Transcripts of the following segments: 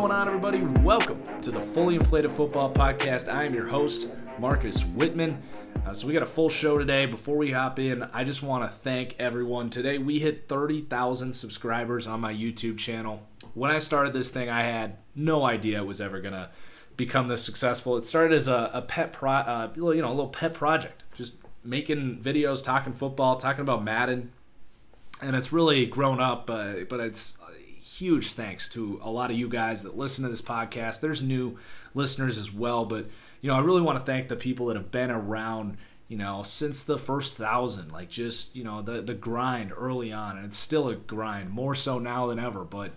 going on, everybody? Welcome to the Fully Inflated Football Podcast. I am your host, Marcus Whitman. So we got a full show today. Before we hop in, I just want to thank everyone. Today we hit 30,000 subscribers on my YouTube channel. When I started this thing, I had no idea it was ever going to become this successful. It started as a little pet project, just making videos, talking football, talking about Madden, and it's really grown up. But it's huge thanks to a lot of you guys that listen to this podcast. There's new listeners as well, but I really want to thank the people that have been around, since the first 1,000. Like just the grind early on, and it's still a grind, more so now than ever. But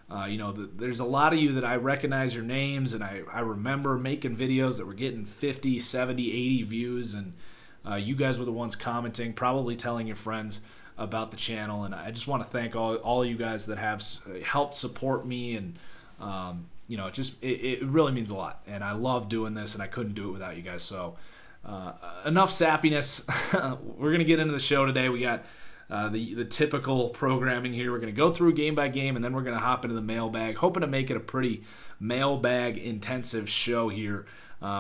there's a lot of you that I recognize your names, and I remember making videos that were getting 50, 70, 80 views, and you guys were the ones commenting, probably telling your friends about the channel. And I just want to thank all of you guys that have helped support me, and it really means a lot, and I love doing this, and I couldn't do it without you guys. So enough sappiness. We're gonna get into the show today. We got the typical programming here. We're gonna go through game by game, and then we're gonna hop into the mailbag, hoping to make it a pretty mailbag intensive show here.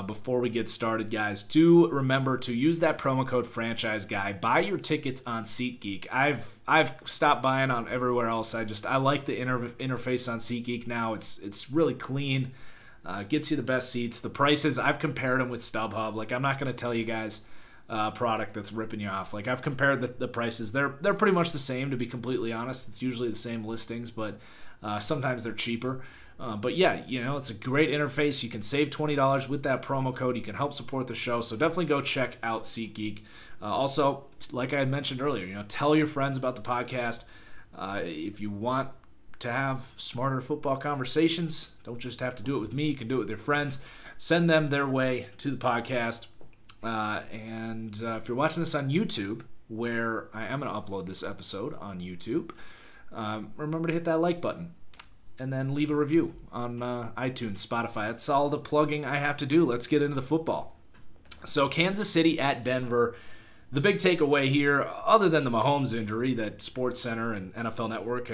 Before we get started, guys, do remember to use that promo code Franchise Guy. Buy your tickets on SeatGeek. I've stopped buying on everywhere else. I like the interface on SeatGeek now. It's really clean. Gets you the best seats. The prices, I've compared them with StubHub. Like, I'm not going to tell you guys a product that's ripping you off. Like, I've compared the prices. They're pretty much the same, to be completely honest. It's usually the same listings, but sometimes they're cheaper. But yeah, it's a great interface. You can save $20 with that promo code. You can help support the show. So definitely go check out SeatGeek. Also, like I had mentioned earlier, tell your friends about the podcast. If you want to have smarter football conversations, don't just have to do it with me. You can do it with your friends. Send them their way to the podcast. And if you're watching this on YouTube, where I am going to upload this episode on YouTube, remember to hit that like button. And then leave a review on iTunes, Spotify. That's all the plugging I have to do. Let's get into the football. So Kansas City at Denver. The big takeaway here, other than the Mahomes injury that SportsCenter and NFL Network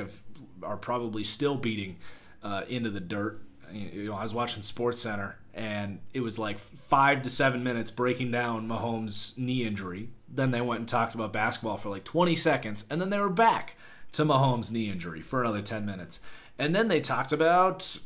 are probably still beating into the dirt. I was watching SportsCenter, and it was like 5 to 7 minutes breaking down Mahomes' knee injury. Then they went and talked about basketball for like 20 seconds, and then they were back to Mahomes' knee injury for another 10 minutes. And then they talked about,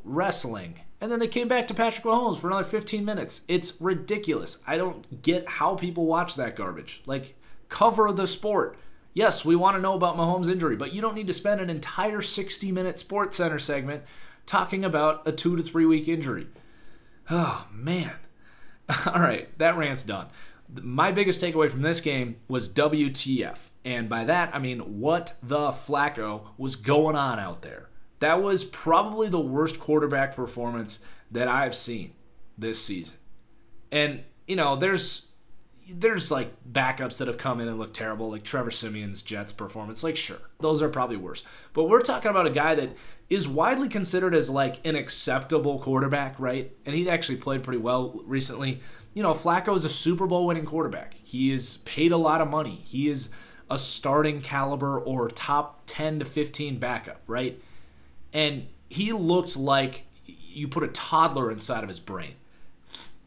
wrestling. And then they came back to Patrick Mahomes for another 15 minutes. It's ridiculous. I don't get how people watch that garbage. Like, cover the sport. Yes, we want to know about Mahomes' injury, but you don't need to spend an entire 60-minute SportsCenter segment talking about a 2 to 3 week injury. Oh, man. All right, that rant's done. My biggest takeaway from this game was WTF. And by that, I mean, what the Flacco was going on out there. That was probably the worst quarterback performance that I've seen this season. And, there's like backups that have come in and looked terrible, like Trevor Siemian's Jets performance. Like, sure, those are probably worse. But we're talking about a guy that is widely considered as like an acceptable quarterback, right? And he'd actually played pretty well recently. Flacco is a Super Bowl winning quarterback. He is paid a lot of money. He is a starting caliber or top 10 to 15 backup, right? And he looked like you put a toddler inside of his brain.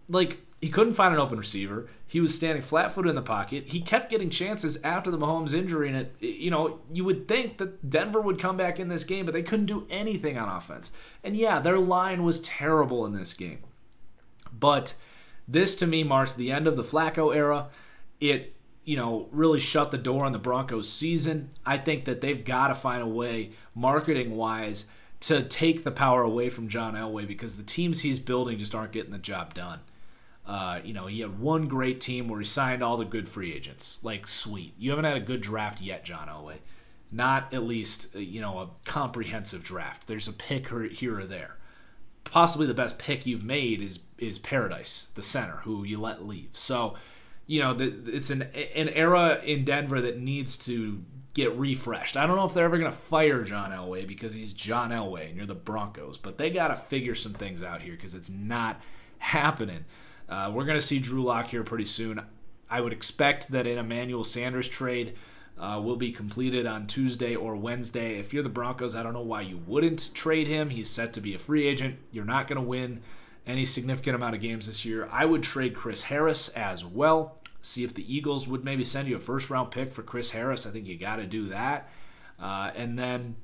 Like, he couldn't find an open receiver. He was standing flat-footed in the pocket. He kept getting chances after the Mahomes injury, and you would think that Denver would come back in this game, but they couldn't do anything on offense. And yeah, their line was terrible in this game. But this, to me, marked the end of the Flacco era. It really shut the door on the Broncos season. I think that they've got to find a way, marketing-wise, to take the power away from John Elway, because the teams he's building just aren't getting the job done. He had one great team where he signed all the good free agents. Like, sweet. You haven't had a good draft yet, John Elway. Not at least, a comprehensive draft. There's a pick here or there. Possibly the best pick you've made is Paradise, the center, who you let leave. So, it's an era in Denver that needs to get refreshed. I don't know if they're ever going to fire John Elway because he's John Elway and you're the Broncos, but they got to figure some things out here because it's not happening. We're going to see Drew Lock here pretty soon. I would expect that in Emmanuel Sanders trade, will be completed on Tuesday or Wednesday. If you're the Broncos, I don't know why you wouldn't trade him. He's set to be a free agent. You're not going to win any significant amount of games this year. I would trade Chris Harris as well. See if the Eagles would maybe send you a first-round pick for Chris Harris. I think you got to do that. And then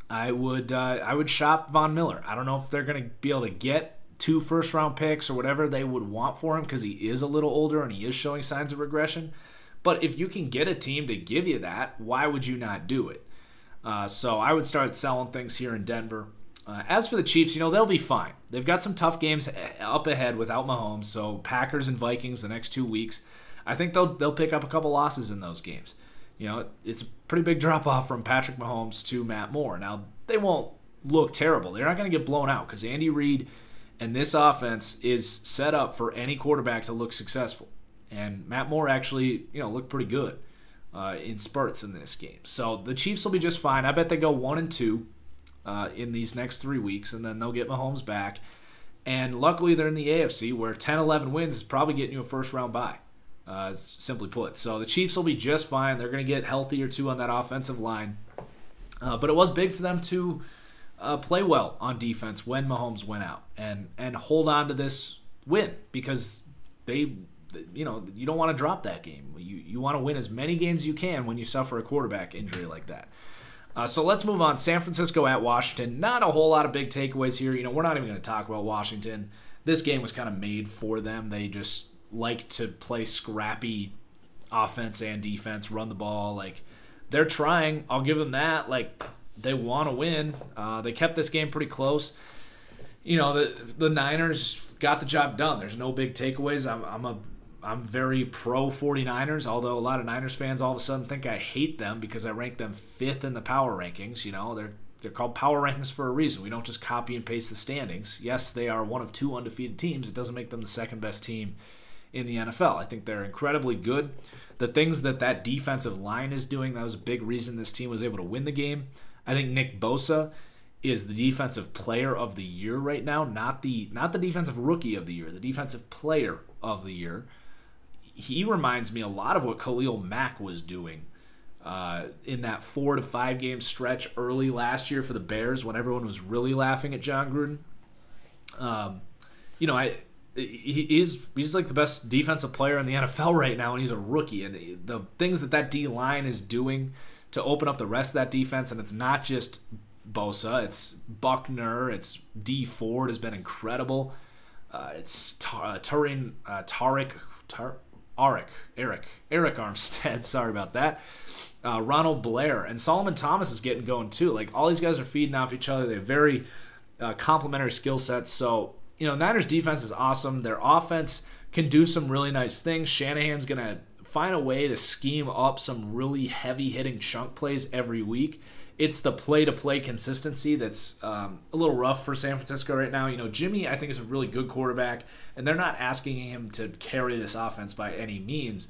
I would shop Von Miller. I don't know if they're going to be able to get 2 first-round picks or whatever they would want for him because he is a little older and he is showing signs of regression. But if you can get a team to give you that, why would you not do it? So I would start selling things here in Denver. As for the Chiefs, they'll be fine. They've got some tough games up ahead without Mahomes, so Packers and Vikings the next 2 weeks. I think they'll pick up a couple losses in those games. It's a pretty big drop-off from Patrick Mahomes to Matt Moore. Now, they won't look terrible. They're not going to get blown out because Andy Reid and this offense is set up for any quarterback to look successful. And Matt Moore actually, looked pretty good in spurts in this game. So the Chiefs will be just fine. I bet they go 1-2 in these next 3 weeks, and then they'll get Mahomes back. And luckily, they're in the AFC, where 10-11 wins is probably getting you a first-round bye, simply put. So the Chiefs will be just fine. They're going to get healthy or two on that offensive line. But it was big for them to play well on defense when Mahomes went out and hold on to this win because you don't want to drop that game. You want to win as many games as you can when you suffer a quarterback injury like that. So let's move on. San Francisco at Washington. Not a whole lot of big takeaways here. We're not even going to talk about Washington. This game was kind of made for them. They just like to play scrappy offense and defense, run the ball. Like, they're trying. I'll give them that. Like, they want to win. They kept this game pretty close. The Niners got the job done. There's no big takeaways. I'm very pro 49ers, although a lot of Niners fans all of a sudden think I hate them because I rank them 5th in the power rankings. They're called power rankings for a reason. We don't just copy and paste the standings. Yes, they are one of 2 undefeated teams. It doesn't make them the second best team in the NFL. I think they're incredibly good. The things that defensive line is doing, that was a big reason this team was able to win the game. I think Nick Bosa is the defensive player of the year right now, not the defensive rookie of the year, the defensive player of the year. He reminds me a lot of what Khalil Mack was doing in that 4 to 5 game stretch early last year for the Bears when everyone was really laughing at John Gruden. He's like the best defensive player in the NFL right now, and he's a rookie. And the things that D-line is doing to open up the rest of that defense, and it's not just Bosa, it's Buckner, it's D Ford has been incredible. It's Eric Armstead, sorry about that. Ronald Blair, and Solomon Thomas is getting going too. Like, all these guys are feeding off each other. They have very complementary skill sets. So, Niners defense is awesome. Their offense can do some really nice things. Shanahan's going to find a way to scheme up some really heavy-hitting chunk plays every week. It's the play-to-play consistency that's a little rough for San Francisco right now. Jimmy, I think, is a really good quarterback, and they're not asking him to carry this offense by any means.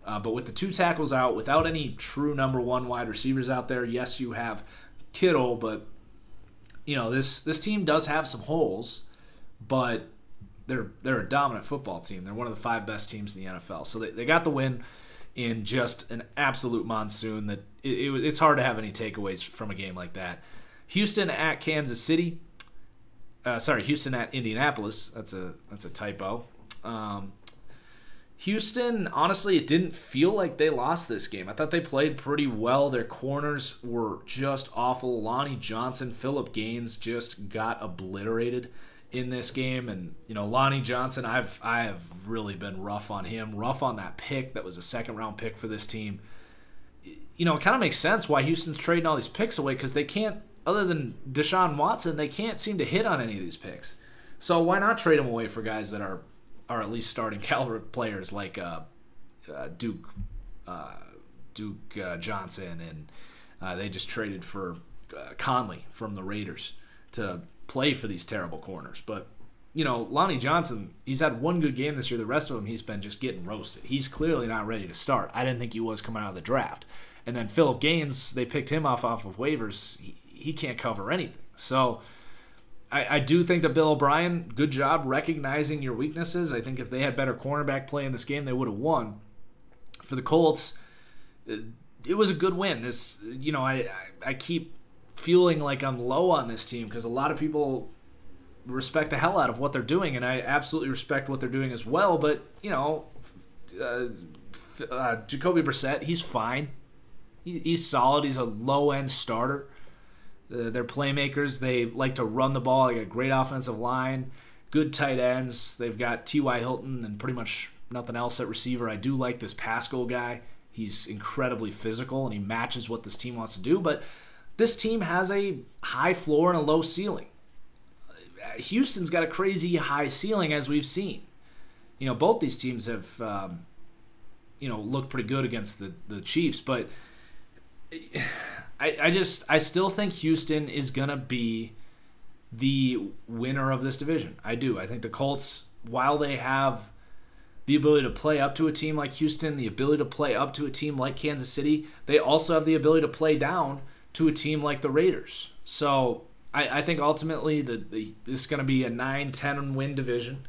But with the 2 tackles out, without any true number 1 wide receivers out there, yes, you have Kittle, but this team does have some holes, but they're a dominant football team. They're one of the 5 best teams in the NFL. So they got the win in just an absolute monsoon that it's hard to have any takeaways from a game like that. Houston at Kansas City. Houston at Indianapolis. That's a typo. Houston, honestly, it didn't feel like they lost this game. I thought they played pretty well. Their corners were just awful. Lonnie Johnson, Phillip Gaines just got obliterated in this game. And, Lonnie Johnson, I have really been rough on him. Rough on that pick that was a second-round pick for this team. It kind of makes sense why Houston's trading all these picks away because they can't, other than Deshaun Watson, they can't seem to hit on any of these picks. So why not trade them away for guys that are at least starting caliber players like Duke Johnson, and they just traded for Conley from the Raiders to play for these terrible corners. But, Lonnie Johnson, he's had one good game this year. The rest of them, he's been just getting roasted. He's clearly not ready to start. I didn't think he was coming out of the draft. And then Phillip Gaines, they picked him off of waivers. He can't cover anything. So I do think that Bill O'Brien, good job recognizing your weaknesses. I think if they had better cornerback play in this game, they would have won. For the Colts, it was a good win. This, I keep feeling like I'm low on this team because a lot of people respect the hell out of what they're doing, and I absolutely respect what they're doing as well. But Jacoby Brissett, he's fine. He's solid. He's a low-end starter. They're playmakers. They like to run the ball. They got a great offensive line, good tight ends. They've got T.Y. Hilton and pretty much nothing else at receiver. I do like this Pascal guy. He's incredibly physical, and he matches what this team wants to do. But this team has a high floor and a low ceiling. Houston's got a crazy high ceiling, as we've seen. Both these teams have, looked pretty good against the Chiefs. But I still think Houston is going to be the winner of this division. I do. I think the Colts, while they have the ability to play up to a team like Houston, the ability to play up to a team like Kansas City, they also have the ability to play down to a team like the Raiders. So I think ultimately this is going to be a 9-10 win division.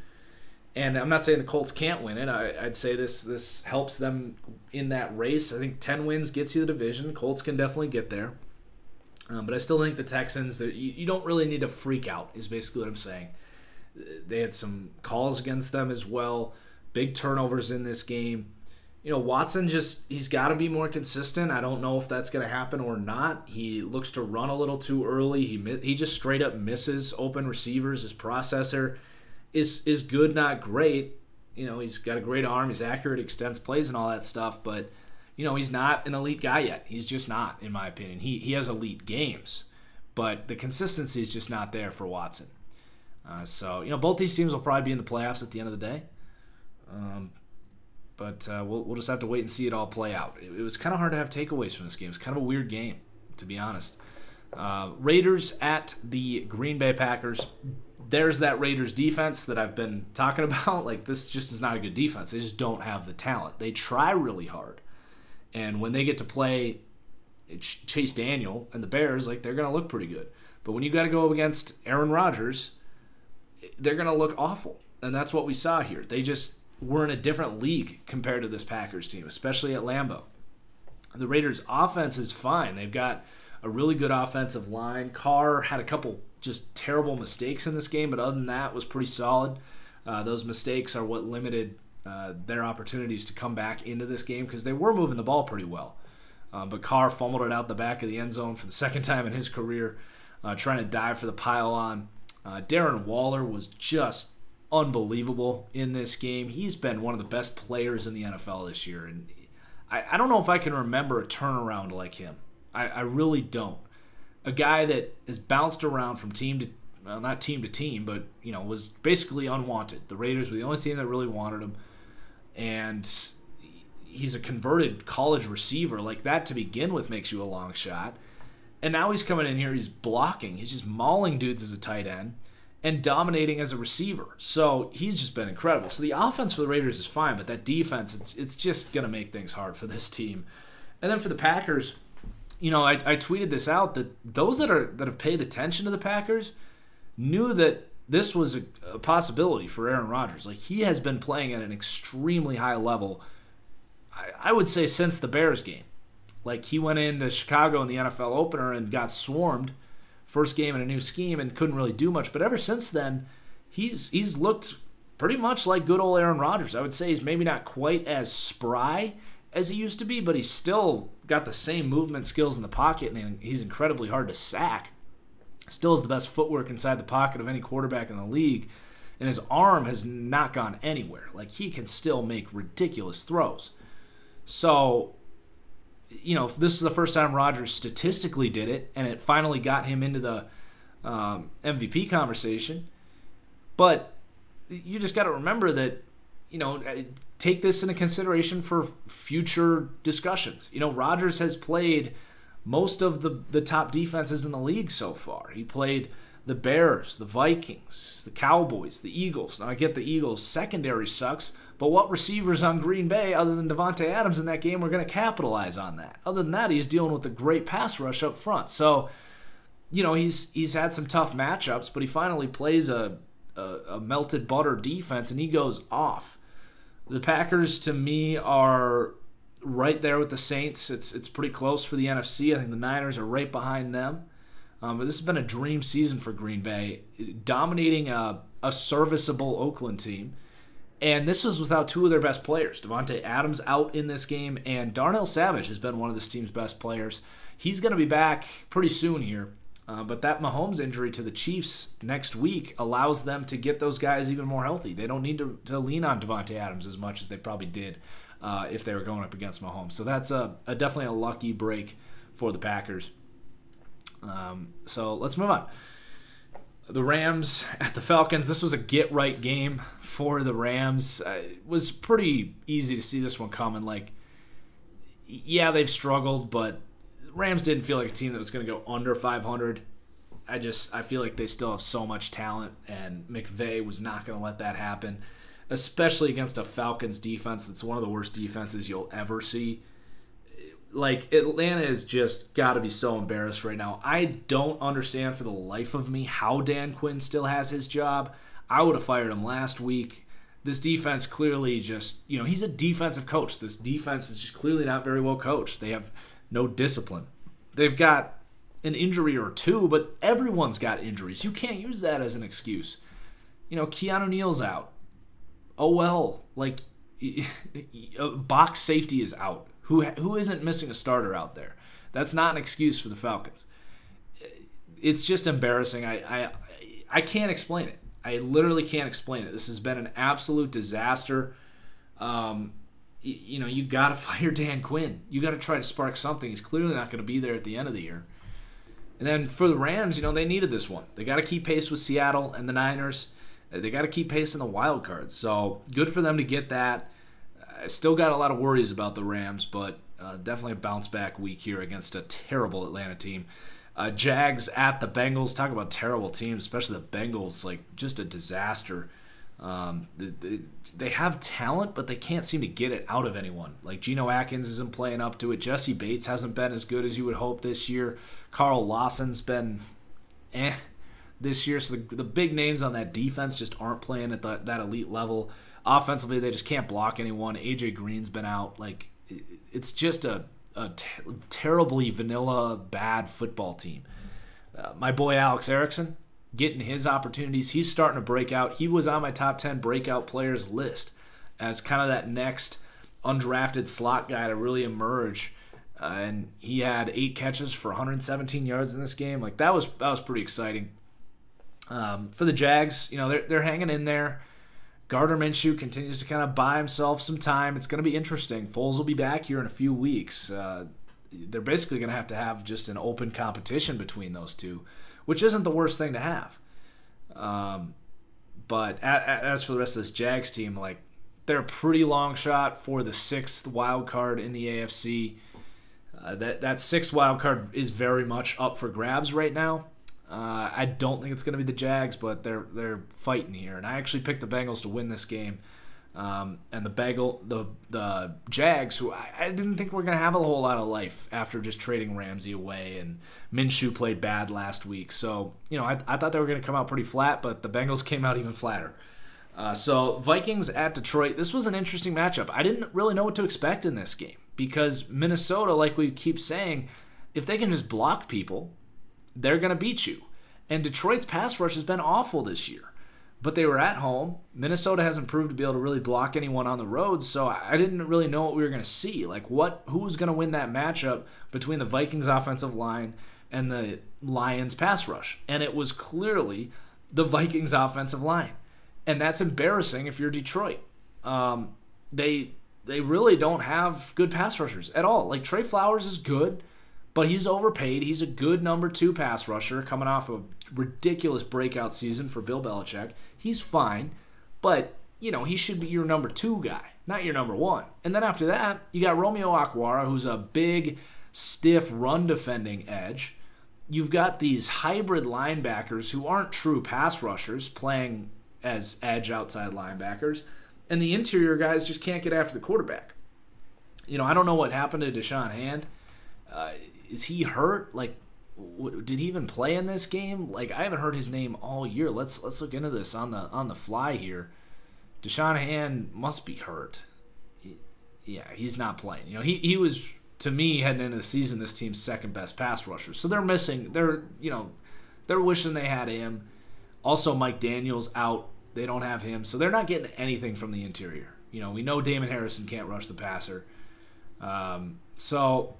And I'm not saying the Colts can't win it. I'd say this helps them in that race. I think 10 wins gets you the division. Colts can definitely get there. But I still think the Texans, you don't really need to freak out, is basically what I'm saying. They had some calls against them as well. Big turnovers in this game. Watson he's got to be more consistent. I don't know if that's going to happen or not. He looks to run a little too early. He just straight up misses open receivers. His processor is good, not great. He's got a great arm. He's accurate, extends plays and all that stuff. But, he's not an elite guy yet. He's just not, in my opinion. He has elite games. But the consistency is just not there for Watson. So both these teams will probably be in the playoffs at the end of the day. But we'll just have to wait and see it all play out. It was kind of hard to have takeaways from this game. It's kind of a weird game, to be honest. Raiders at the Green Bay Packers. There's that Raiders defense that I've been talking about. Like, this just is not a good defense. They just don't have the talent. They try really hard. And when they get to play Chase Daniel and the Bears, they're going to look pretty good. But when you got to go up against Aaron Rodgers, they're going to look awful. And that's what we saw here. They just were in a different league compared to this Packers team, especially at Lambeau. The Raiders' offense is fine. They've got a really good offensive line. Carr had a couple just terrible mistakes in this game, but other than that, was pretty solid. Those mistakes are what limited their opportunities to come back into this game because they were moving the ball pretty well. But Carr fumbled it out the back of the end zone for the second time in his career, trying to dive for the pylon. Darren Waller was just unbelievable in this game. He's been one of the best players in the NFL this year, and I don't know if I can remember a turnaround like him. I really don't. A guy that has bounced around from team to, well, not team to team, but was basically unwanted. The Raiders were the only team that really wanted him, and he's a converted college receiver. Like, that to begin with makes you a long shot. And now he's coming in here, he's blocking. He's just mauling dudes as a tight end and dominating as a receiver. So he's just been incredible. So the offense for the Raiders is fine, but that defense, it's just going to make things hard for this team. And then for the Packers, I tweeted this out, that those that have paid attention to the Packers knew that this was a possibility for Aaron Rodgers. Like, he has been playing at an extremely high level, I would say, since the Bears game. Like, he went into Chicago in the NFL opener and got swarmed. First game in a new scheme and couldn't really do much. But ever since then, he's looked pretty much like good old Aaron Rodgers. I would say he's maybe not quite as spry as he used to be, but he's still got the same movement skills in the pocket, and he's incredibly hard to sack. Still has the best footwork inside the pocket of any quarterback in the league, and his arm has not gone anywhere. Like, he can still make ridiculous throws. So, this is the first time Rodgers statistically did it, and it finally got him into the MVP conversation. But you just got to remember that, take this into consideration for future discussions. Rodgers has played most of the top defenses in the league so far. He played the Bears, the Vikings, the Cowboys, the Eagles. Now, I get the Eagles' secondary sucks, but what receivers on Green Bay, other than Devontae Adams in that game, were going to capitalize on that? Other than that, he's dealing with a great pass rush up front. So, he's had some tough matchups, but he finally plays a melted butter defense, and he goes off. The Packers, to me, are right there with the Saints. It's pretty close for the NFC. I think the Niners are right behind them. But this has been a dream season for Green Bay, dominating a serviceable Oakland team. And this was without two of their best players. Devontae Adams out in this game, and Darnell Savage has been one of this team's best players. He's going to be back pretty soon here. But that Mahomes injury to the Chiefs next week allows them to get those guys even more healthy. They don't need to lean on Devontae Adams as much as they probably did if they were going up against Mahomes. So that's definitely a lucky break for the Packers. So let's move on. The Rams at the Falcons. This was a get-right game for the Rams. It was pretty easy to see this one coming. Like, yeah, they've struggled, but the Rams didn't feel like a team that was going to go under 500. I feel like they still have so much talent, and McVay was not going to let that happen, especially against a Falcons defense that's one of the worst defenses you'll ever see. Like, Atlanta has just got to be so embarrassed right now. I don't understand for the life of me how Dan Quinn still has his job. I would have fired him last week. This defense clearly just, he's a defensive coach. This defense is just clearly not very well coached. They have no discipline. They've got an injury or two, but everyone's got injuries. You can't use that as an excuse. Keanu Neal's out. Oh, well. Like, box safety is out. Who isn't missing a starter out there? That's not an excuse for the Falcons. It's just embarrassing. I can't explain it. I literally can't explain it. This has been an absolute disaster. You got to fire Dan Quinn. You got to try to spark something. He's clearly not going to be there at the end of the year. And then for the Rams, they needed this one. They got to keep pace with Seattle and the Niners. They got to keep pace in the wild cards. So good for them to get that. I still got a lot of worries about the Rams, but definitely a bounce-back week here against a terrible Atlanta team. Jags at the Bengals. Talk about terrible teams, especially the Bengals. Like, just a disaster. They have talent, but they can't seem to get it out of anyone. Like, Geno Atkins isn't playing up to it. Jesse Bates hasn't been as good as you would hope this year. Carl Lawson's been this year. So the big names on that defense just aren't playing at that elite level. Offensively, they just can't block anyone. AJ Green's been out. Like, it's just a terribly vanilla, bad football team. My boy Alex Erickson, getting his opportunities. He's starting to break out. He was on my top 10 breakout players list as kind of that next undrafted slot guy to really emerge. And he had 8 catches for 117 yards in this game. Like, that was pretty exciting. For the Jags, they're hanging in there. Gardner Minshew continues to kind of buy himself some time. It's going to be interesting. Foles will be back here in a few weeks. They're basically going to have just an open competition between those two, which isn't the worst thing to have. But as for the rest of this Jags team, like, they're a pretty long shot for the 6th wild card in the AFC. That 6th wild card is very much up for grabs right now. I don't think it's going to be the Jags, but they're fighting here. And I actually picked the Bengals to win this game. And the Jags, who I didn't think were going to have a whole lot of life after just trading Ramsey away, and Minshew played bad last week. So, I thought they were going to come out pretty flat, but the Bengals came out even flatter. So Vikings at Detroit. This was an interesting matchup. I didn't really know what to expect in this game because Minnesota, like we keep saying, if they can just block people, they're going to beat you. And Detroit's pass rush has been awful this year. But they were at home. Minnesota hasn't proved to be able to really block anyone on the road, so I didn't really know what we were going to see. Like, who was going to win that matchup between the Vikings offensive line and the Lions pass rush? And it was clearly the Vikings offensive line. And that's embarrassing if you're Detroit. They really don't have good pass rushers at all. Like, Trey Flowers is good, but he's overpaid. He's a good number 2 pass rusher coming off a ridiculous breakout season for Bill Belichick. He's fine, but, he should be your number 2 guy, not your number 1. And then after that, you got Romeo Okwara, who's a big, stiff, run-defending edge. You've got these hybrid linebackers who aren't true pass rushers playing as edge outside linebackers, and the interior guys just can't get after the quarterback. I don't know what happened to Deshaun Hand. Is he hurt? Like, did he even play in this game? Like, I haven't heard his name all year. Let's look into this on the fly here. Deshaun Hand must be hurt. yeah, he's not playing. He was, to me, heading into the season, this team's second best pass rusher. So they're missing. They're wishing they had him. Also, Mike Daniels out. They don't have him, so they're not getting anything from the interior. We know Damon Harrison can't rush the passer. So,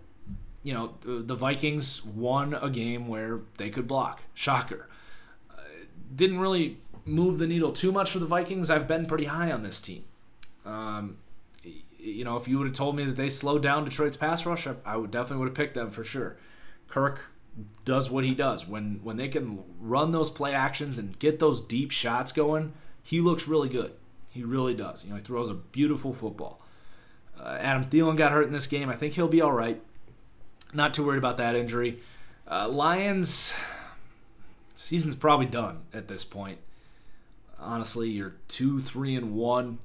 the Vikings won a game where they could block. Shocker. Didn't really move the needle too much for the Vikings. I've been pretty high on this team. If you would have told me that they slowed down Detroit's pass rush, I would definitely would have picked them for sure. Kirk does what he does. When they can run those play actions and get those deep shots going, he looks really good. He really does. He throws a beautiful football. Adam Thielen got hurt in this game. I think he'll be all right. Not too worried about that injury. Lions, season's probably done at this point. Honestly, you're 2-3-1.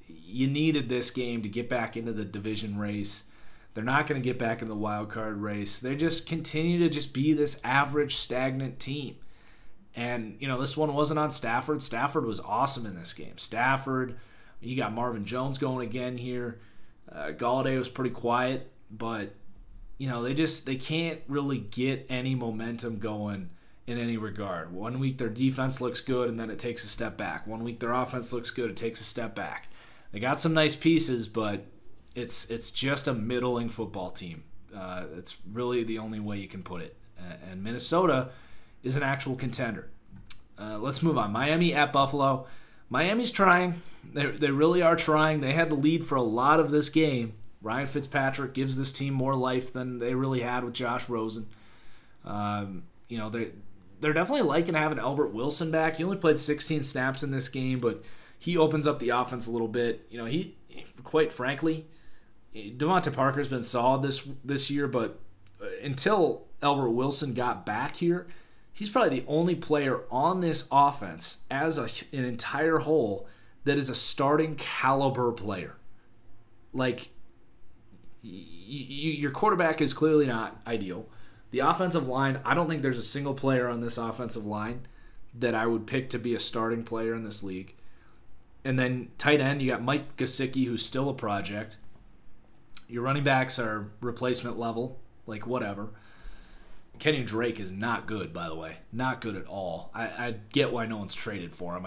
You needed this game to get back into the division race. They're not going to get back in the wild card race. They just continue to just be this average, stagnant team. And, this one wasn't on Stafford. Stafford was awesome in this game. Stafford, you got Marvin Jones going again here. Galladay was pretty quiet, but, they can't really get any momentum going in any regard. 1 week their defense looks good, and then it takes a step back. 1 week their offense looks good, it takes a step back. They got some nice pieces, but it's just a middling football team. It's really the only way you can put it. And Minnesota is an actual contender. Let's move on. Miami at Buffalo. Miami's trying. They really are trying. They had the lead for a lot of this game. Ryan Fitzpatrick gives this team more life than they really had with Josh Rosen. They're definitely liking having Albert Wilson back. He only played 16 snaps in this game, but he opens up the offense a little bit. He quite frankly, Devontae Parker's been solid this year, but until Albert Wilson got back here, he's probably the only player on this offense as an entire whole that is a starting caliber player. Like, your quarterback is clearly not ideal. The offensive line, I don't think there's a single player on this offensive line that I would pick to be a starting player in this league. And then tight end, you got Mike Gesicki, who's still a project. Your running backs are replacement level, like whatever. Kenyon Drake is not good, by the way. Not good at all. I get why no one's traded for him.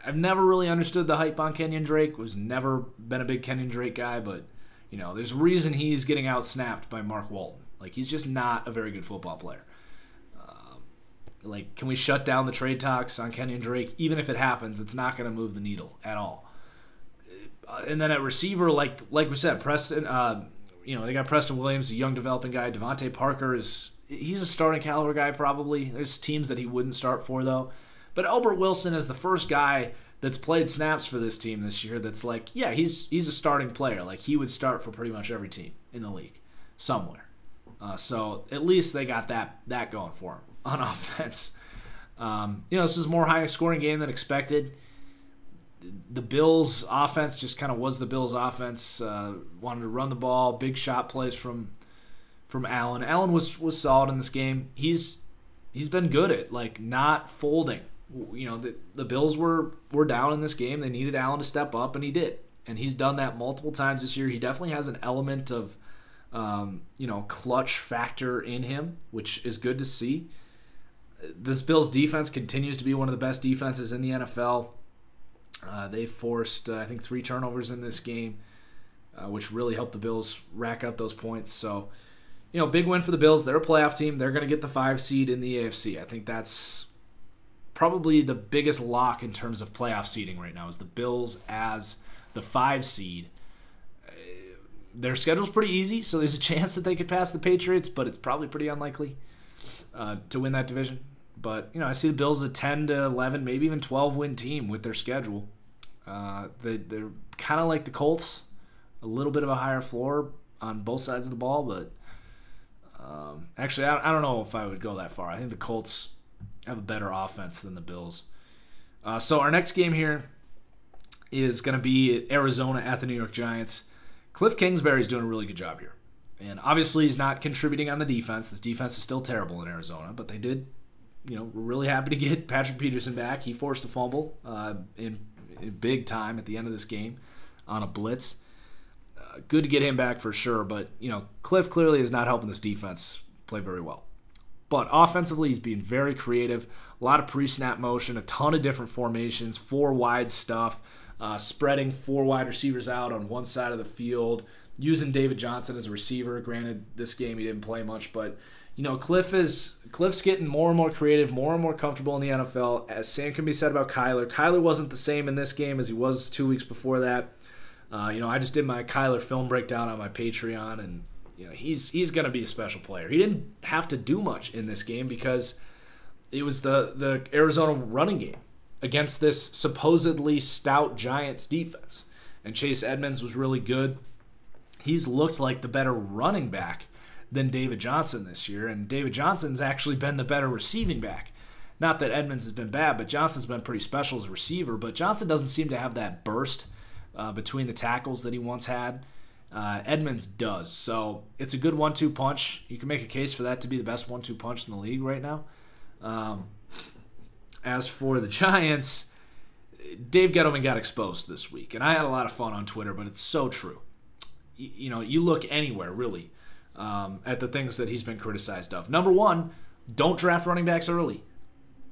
I've never really understood the hype on Kenyon Drake. Was never been a big Kenyon Drake guy, but there's a reason he's getting out-snapped by Mark Walton. Like, he's just not a very good football player. Can we shut down the trade talks on Kenyon Drake? Even if it happens, it's not going to move the needle at all. And then at receiver, like we said, Preston, they got Preston Williams, a young developing guy. Devontae Parker he's a starting caliber guy probably. There's teams that he wouldn't start for, though. But Albert Wilson is the first guy that's played snaps for this team this year that's like, yeah, he's a starting player. Like, he would start for pretty much every team in the league somewhere. So at least they got that going for him on offense. This was a more high-scoring game than expected. The Bills' offense just kind of was the Bills' offense. Wanted to run the ball, big shot plays from Allen. Allen was solid in this game. He's been good at not folding. The Bills were down in this game. They needed Allen to step up, and he did. And he's done that multiple times this year. He definitely has an element of clutch factor in him, which is good to see. This Bills defense continues to be one of the best defenses in the NFL. They forced, I think, 3 turnovers in this game, which really helped the Bills rack up those points. So, big win for the Bills. They're a playoff team. They're going to get the 5 seed in the AFC. I think that's probably the biggest lock in terms of playoff seeding right now is the Bills as the 5 seed. Their schedule's pretty easy, so there's a chance that they could pass the Patriots, but it's probably pretty unlikely to win that division. But, I see the Bills a 10 to 11, maybe even 12-win team with their schedule. They're kind of like the Colts, a little bit of a higher floor on both sides of the ball, but actually, I don't know if I would go that far. I think the Colts have a better offense than the Bills. So our next game here is going to be Arizona at the New York Giants. Cliff Kingsbury's doing a really good job here. And obviously he's not contributing on the defense. This defense is still terrible in Arizona, but they did, we're really happy to get Patrick Peterson back. He forced a fumble in big time at the end of this game on a blitz. Good to get him back for sure, but, Cliff clearly is not helping this defense play very well. But offensively, he's being very creative. A lot of pre-snap motion, a ton of different formations, 4 wide stuff, spreading 4 wide receivers out on one side of the field, using David Johnson as a receiver. Granted, this game he didn't play much, but Cliff's getting more and more creative, more and more comfortable in the NFL. As same can be said about Kyler. Kyler wasn't the same in this game as he was 2 weeks before that. I just did my Kyler film breakdown on my Patreon, and he's going to be a special player. He didn't have to do much in this game because it was the Arizona running game against this supposedly stout Giants defense. And Chase Edmonds was really good. He's looked like the better running back than David Johnson this year, and David Johnson's actually been the better receiving back. Not that Edmonds has been bad, but Johnson's been pretty special as a receiver, but Johnson doesn't seem to have that burst between the tackles that he once had. Edmonds does. So it's a good 1-2 punch. You can make a case for that to be the best 1-2 punch in the league right now. As for the Giants, Dave Gettleman got exposed this week, and I had a lot of fun on Twitter, but it's so true. You look anywhere, really, at the things that he's been criticized of. Number one, don't draft running backs early.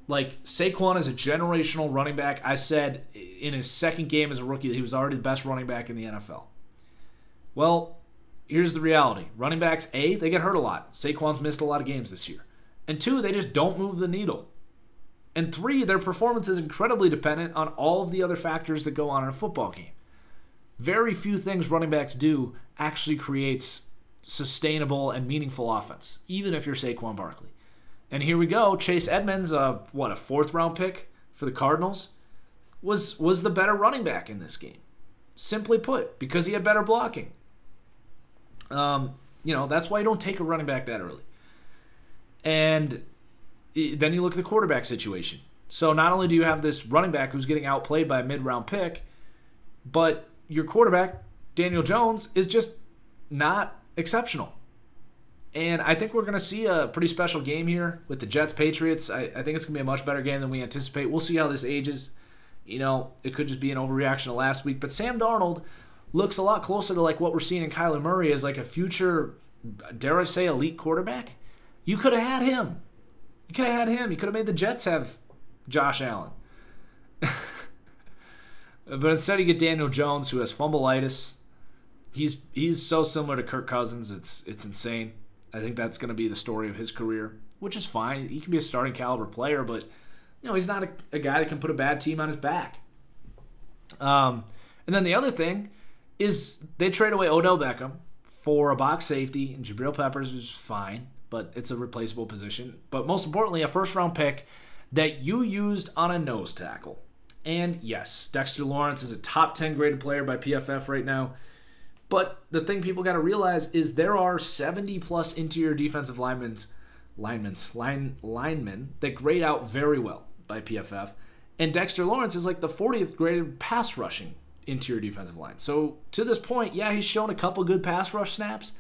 Like, Saquon is a generational running back. I said in his second game as a rookie that he was already the best running back in the NFL. Well, here's the reality. Running backs, A, they get hurt a lot. Saquon's missed a lot of games this year. And 2, they just don't move the needle. And 3, their performance is incredibly dependent on all of the other factors that go on in a football game. Very few things running backs do actually creates sustainable and meaningful offense, even if you're Saquon Barkley. And here we go. Chase Edmonds, a 4th-round pick for the Cardinals, was the better running back in this game. Simply put, because he had better blocking. That's why you don't take a running back that early. And then you look at the quarterback situation. So not only do you have this running back who's getting outplayed by a mid-round pick, but your quarterback, Daniel Jones, is just not exceptional. And I think we're going to see a pretty special game here with the Jets-Patriots. I think it's going to be a much better game than we anticipate. We'll see how this ages. It could just be an overreaction to last week. But Sam Darnold looks a lot closer to like what we're seeing in Kyler Murray as like a future, dare I say, elite quarterback. You could have had him. You could have had him. You could have made the Jets have Josh Allen. But instead you get Daniel Jones, who has fumbleitis. He's so similar to Kirk Cousins. It's insane. I think that's going to be the story of his career, which is fine. He can be a starting caliber player, but he's not a guy that can put a bad team on his back. And then the other thing is they trade away Odell Beckham for a box safety, and Jabril Peppers is fine, but it's a replaceable position. But most importantly, a first-round pick that you used on a nose tackle. And yes, Dexter Lawrence is a top 10 graded player by PFF right now. But the thing people got to realize is there are 70-plus interior defensive linemen that grade out very well by PFF. And Dexter Lawrence is like the 40th graded pass rushing interior defensive line. So to this point, yeah, he's shown a couple good pass rush snaps.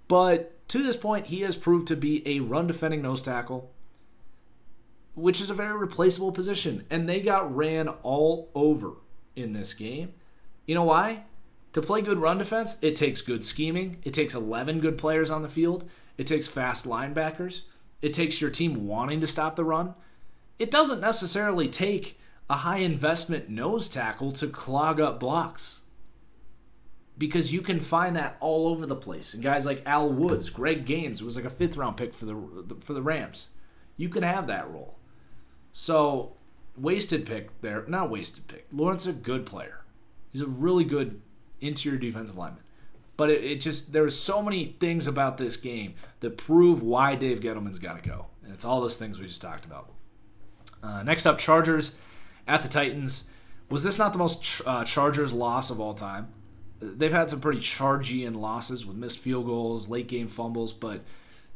But to this point, he has proved to be a run-defending nose tackle, which is a very replaceable position. And they got ran all over in this game. You know why? To play good run defense, it takes good scheming. It takes 11 good players on the field. It takes fast linebackers. It takes your team wanting to stop the run. It doesn't necessarily take a high-investment nose tackle to clog up blocks, because you can find that all over the place. And guys like Al Woods, Greg Gaines, who was like a 5th-round pick for the Rams, you can have that role. So, wasted pick there. Not wasted pick. Lawrence is a good player. He's a really good interior defensive lineman. But there was so many things about this game that prove why Dave Gettleman's got to go. And it's all those things we just talked about. Next up, Chargers at the Titans. Was this not the most Chargers loss of all time? They've had some pretty Chargian losses with missed field goals, late game fumbles, but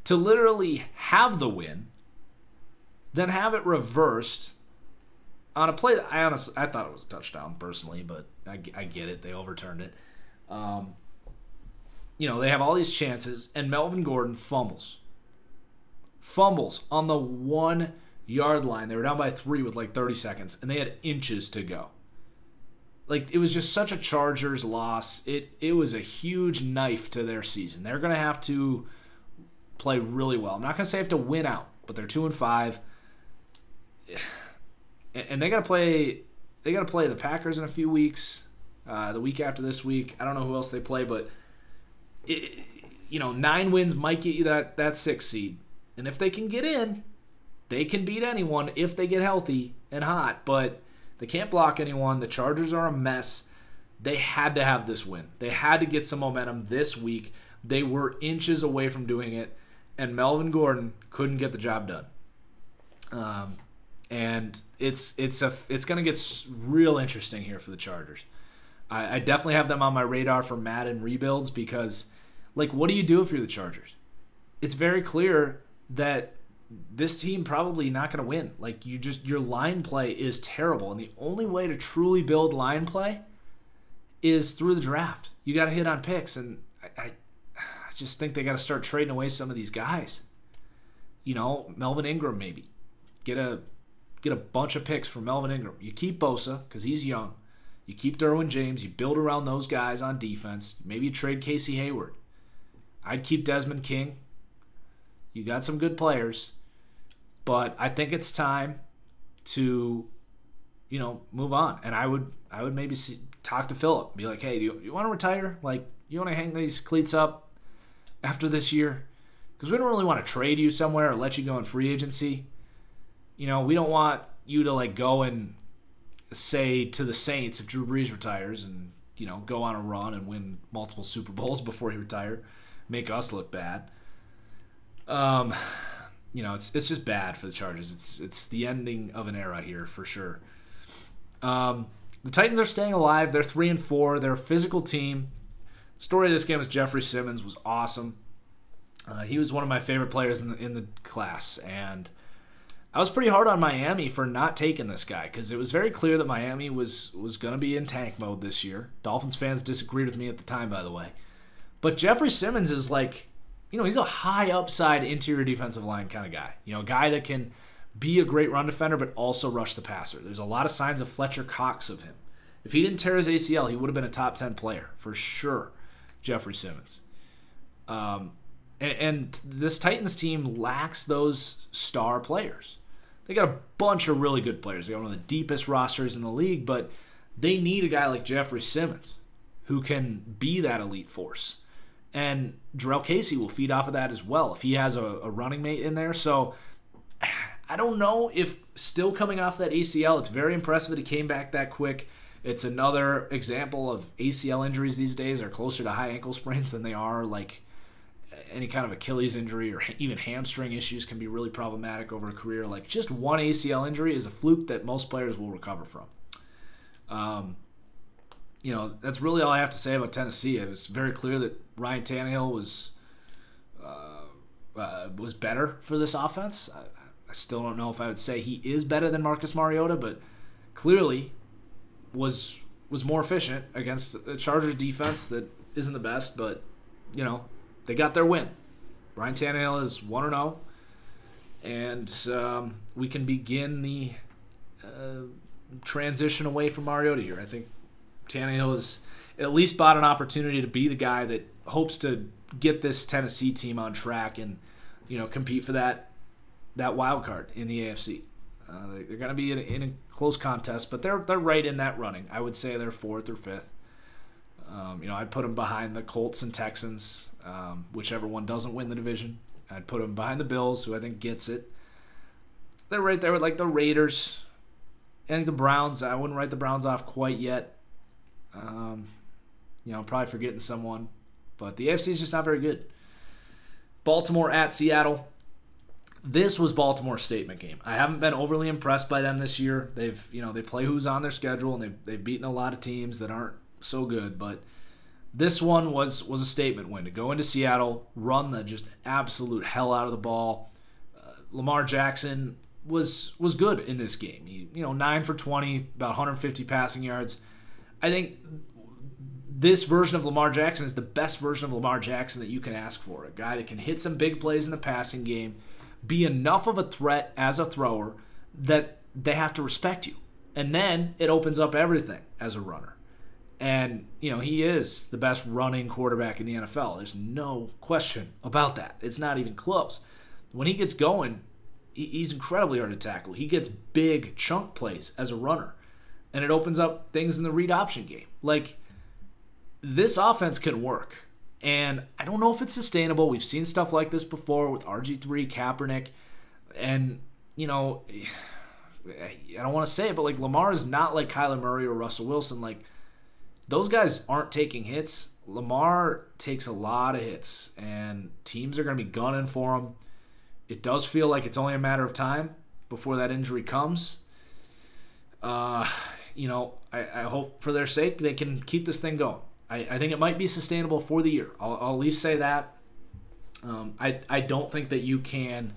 to literally have the win, then have it reversed on a play that I thought it was a touchdown personally, but I get it. They overturned it. They have all these chances, and Melvin Gordon fumbles. Fumbles on the 1-yard line. They were down by 3 with like 30 seconds, and they had inches to go. like, it was just such a Chargers loss. It was a huge knife to their season. They're going to have to play really well. I'm not going to say have to win out, but they're 2-5. And they got to play the Packers in a few weeks. The week after this week. I don't know who else they play, but 9 wins might get you that 6th seed. And if they can get in, they can beat anyone if they get healthy and hot, but they can't block anyone. The Chargers are a mess. They had to have this win. They had to get some momentum this week. They were inches away from doing it, and Melvin Gordon couldn't get the job done. And it's going to get real interesting here for the Chargers. I definitely have them on my radar for Madden rebuilds because, like, what do you do if you're the Chargers? It's very clear that this team probably not going to win. Like, your line play is terrible, and the only way to truly build line play is through the draft. You got to hit on picks, and I just think they got to start trading away some of these guys. Melvin Ingram maybe. Get a bunch of picks for Melvin Ingram. You keep Bosa because he's young. You keep Derwin James. You build around those guys on defense. Maybe you trade Casey Hayward. I'd keep Desmond King. You got some good players. But I think it's time to, move on. And I would maybe talk to Phillip. Be like, hey, do you want to retire? Like, you want to hang these cleats up after this year? Because we don't really want to trade you somewhere or let you go in free agency. We don't want you to, like, go and say to the Saints if Drew Brees retires and, go on a run and win multiple Super Bowls before he retire, make us look bad. It's just bad for the Chargers. It's the ending of an era here for sure. The Titans are staying alive. They're 3-4. They're a physical team. The story of this game was Jeffrey Simmons was awesome. He was one of my favorite players in the class, and I was pretty hard on Miami for not taking this guy because it was very clear that Miami was going to be in tank mode this year. Dolphins fans disagreed with me at the time, by the way. But Jeffrey Simmons is like, he's a high upside interior defensive line kind of guy. A guy that can be a great run defender but also rush the passer. There's a lot of signs of Fletcher Cox of him. If he didn't tear his ACL, he would have been a top 10 player for sure, Jeffrey Simmons. And this Titans team lacks those star players. They got a bunch of really good players. They got one of the deepest rosters in the league, but they need a guy like Jeffrey Simmons who can be that elite force. And Jarrell Casey will feed off of that as well if he has a running mate in there. So I don't know if still coming off that ACL, it's very impressive that he came back that quick. It's another example of ACL injuries these days are closer to high ankle sprains than they are like any kind of Achilles injury or even hamstring issues can be really problematic over a career. Like just one ACL injury is a fluke that most players will recover from. That's really all I have to say about Tennessee. It was very clear that Ryan Tannehill was better for this offense. I still don't know if I would say he is better than Marcus Mariota, but clearly was more efficient against a Chargers defense that isn't the best, but, they got their win. Ryan Tannehill is 1-0, and we can begin the transition away from Mariota here. I think Tannehill has at least bought an opportunity to be the guy that hopes to get this Tennessee team on track and, compete for that wild card in the AFC. They're going to be in a close contest, but they're right in that running. I would say they're 4th or 5th. I'd put them behind the Colts and Texans, whichever one doesn't win the division. I'd put them behind the Bills, who I think gets it. They're right there with like the Raiders. I think the Browns, I wouldn't write the Browns off quite yet. I'm probably forgetting someone, but the AFC is just not very good. Baltimore at Seattle. This was Baltimore's statement game. I haven't been overly impressed by them this year. They play who's on their schedule, and they've beaten a lot of teams that aren't so good, but this one was a statement win to go into Seattle, run the just absolute hell out of the ball. Lamar Jackson was good in this game. He 9 for 20, about 150 passing yards. I think this version of Lamar Jackson is the best version of Lamar Jackson that you can ask for. A guy that can hit some big plays in the passing game, be enough of a threat as a thrower that they have to respect you. And then it opens up everything as a runner. And, he is the best running quarterback in the NFL. There's no question about that. It's not even close. When he gets going, he's incredibly hard to tackle. He gets big chunk plays as a runner, and it opens up things in the read option game. Like, this offense can work, and I don't know if it's sustainable. We've seen stuff like this before with RG3, Kaepernick, and, I don't want to say it, but, like, Lamar is not like Kyler Murray or Russell Wilson. Like, those guys aren't taking hits. Lamar takes a lot of hits, and teams are going to be gunning for him. It does feel like it's only a matter of time before that injury comes. I hope for their sake they can keep this thing going. I think it might be sustainable for the year. I'll at least say that. I don't think that you can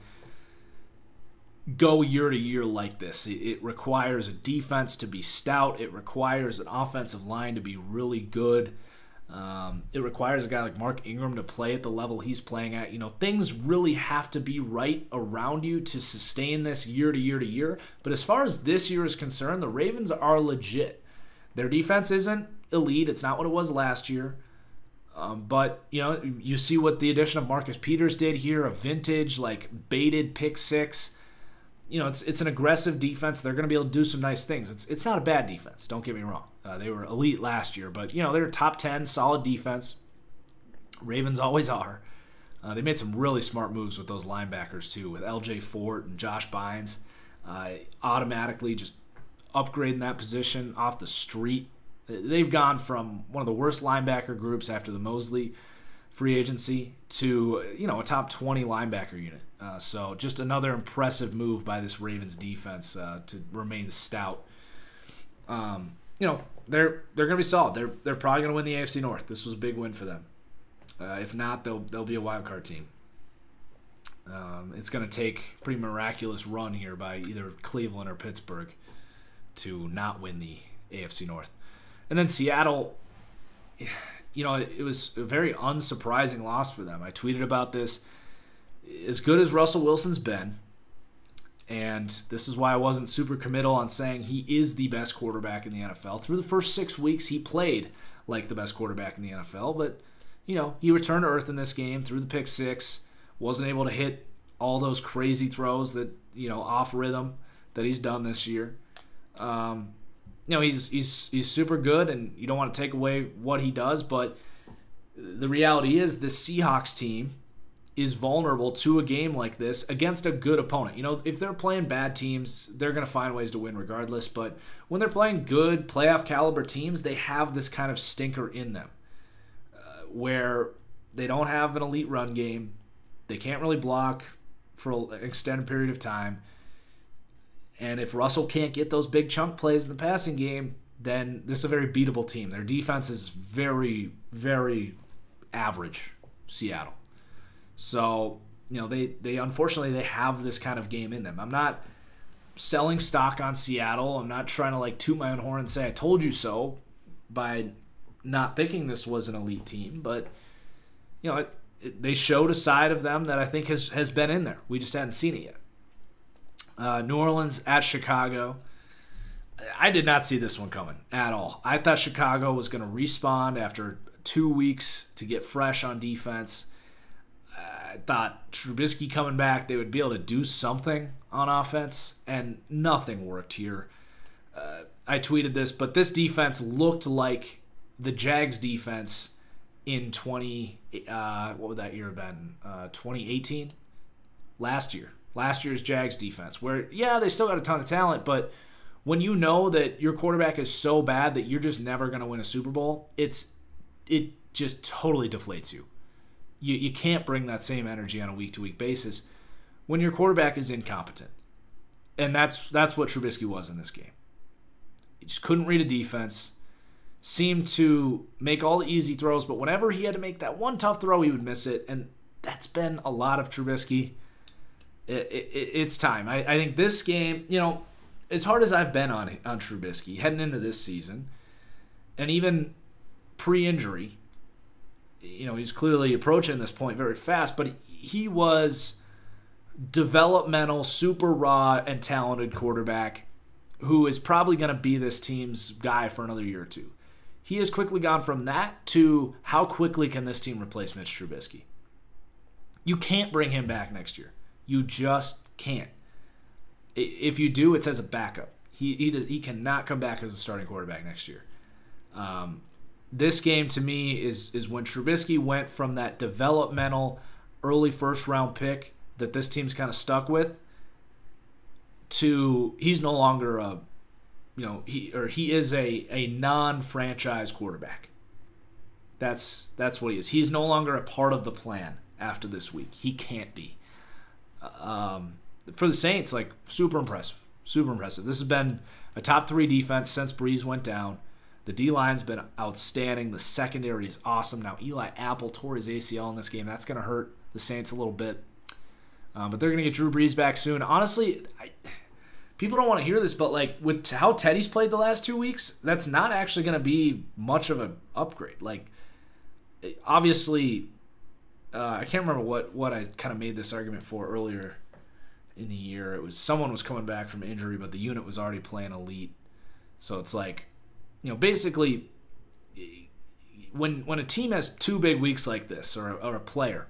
go year to year like this. It requires a defense to be stout. It requires an offensive line to be really good. It requires a guy like Mark Ingram to play at the level he's playing at. Things really have to be right around you to sustain this year to year to year. But as far as this year is concerned, the Ravens are legit. Their defense isn't elite. It's not what it was last year. But, you see what the addition of Marcus Peters did here, a vintage, like, baited pick six. It's an aggressive defense. They're going to be able to do some nice things. It's not a bad defense. Don't get me wrong. They were elite last year, but they're a top 10 solid defense. Ravens always are. They made some really smart moves with those linebackers too, with L.J. Fort and Josh Bynes. Automatically just upgrading that position off the street. They've gone from one of the worst linebacker groups after the Mosley free agency to a top 20 linebacker unit. So just another impressive move by this Ravens defense to remain stout. They're going to be solid. They're probably going to win the AFC North. This was a big win for them. If not, they'll be a wild card team. It's going to take a pretty miraculous run here by either Cleveland or Pittsburgh to not win the AFC North. And then Seattle, it was a very unsurprising loss for them. I tweeted about this. As good as Russell Wilson's been, and this is why I wasn't super committal on saying he is the best quarterback in the NFL. Through the first 6 weeks, he played like the best quarterback in the NFL, but, he returned to earth in this game, threw the pick six, wasn't able to hit all those crazy throws that, off rhythm that he's done this year. He's super good, and you don't want to take away what he does, but the reality is the Seahawks team is vulnerable to a game like this against a good opponent. If they're playing bad teams, they're going to find ways to win regardless, but when they're playing good playoff caliber teams, they have this kind of stinker in them where they don't have an elite run game. They can't really block for an extended period of time. And if Russell can't get those big chunk plays in the passing game, then this is a very beatable team. Their defense is very, very average, Seattle. So, they unfortunately they have this kind of game in them. I'm not selling stock on Seattle. I'm not trying to toot my own horn and say I told you so by not thinking this was an elite team, but they showed a side of them that I think has been in there. We just hadn't seen it yet. New Orleans at Chicago. I did not see this one coming at all. I thought Chicago was going to respawn after 2 weeks to get fresh on defense. I thought Trubisky coming back, they would be able to do something on offense, and nothing worked here. I tweeted this, but this defense looked like the Jags defense in what would that year have been? 2018? Last year's Jags defense, where, they still got a ton of talent, but when you know that your quarterback is so bad that you're just never going to win a Super Bowl, it just totally deflates you. You can't bring that same energy on a week-to-week basis when your quarterback is incompetent. And that's what Trubisky was in this game. He just couldn't read a defense, seemed to make all the easy throws, but whenever he had to make that one tough throw, he would miss it. And that's been a lot of Trubisky. It's time. I think this game, as hard as I've been on Trubisky heading into this season, and even pre-injury, he's clearly approaching this point very fast, but he was developmental, super raw, and talented quarterback who is probably going to be this team's guy for another year or two. he has quickly gone from that to how quickly can this team replace Mitch Trubisky. You can't bring him back next year. You just can't. If you do, it's as a backup. He cannot come back as a starting quarterback next year. This game to me is when Trubisky went from that developmental early first round pick that this team's kind of stuck with to he's no longer he is a non-franchise quarterback. That's what he is. He's no longer a part of the plan after this week. He can't be. For the Saints, like, super impressive. Super impressive. This has been a top 3 defense since Breeze went down. The D-line's been outstanding. The secondary is awesome. Now, Eli Apple tore his ACL in this game. That's going to hurt the Saints a little bit. But they're going to get Drew Brees back soon. Honestly, people don't want to hear this, but like with how Teddy's played the last 2 weeks, that's not actually going to be much of an upgrade. Like, obviously, I can't remember what I kind of made this argument for earlier in the year. It was someone was coming back from injury, but the unit was already playing elite. So it's like, basically, when a team has 2 big weeks like this, or a player,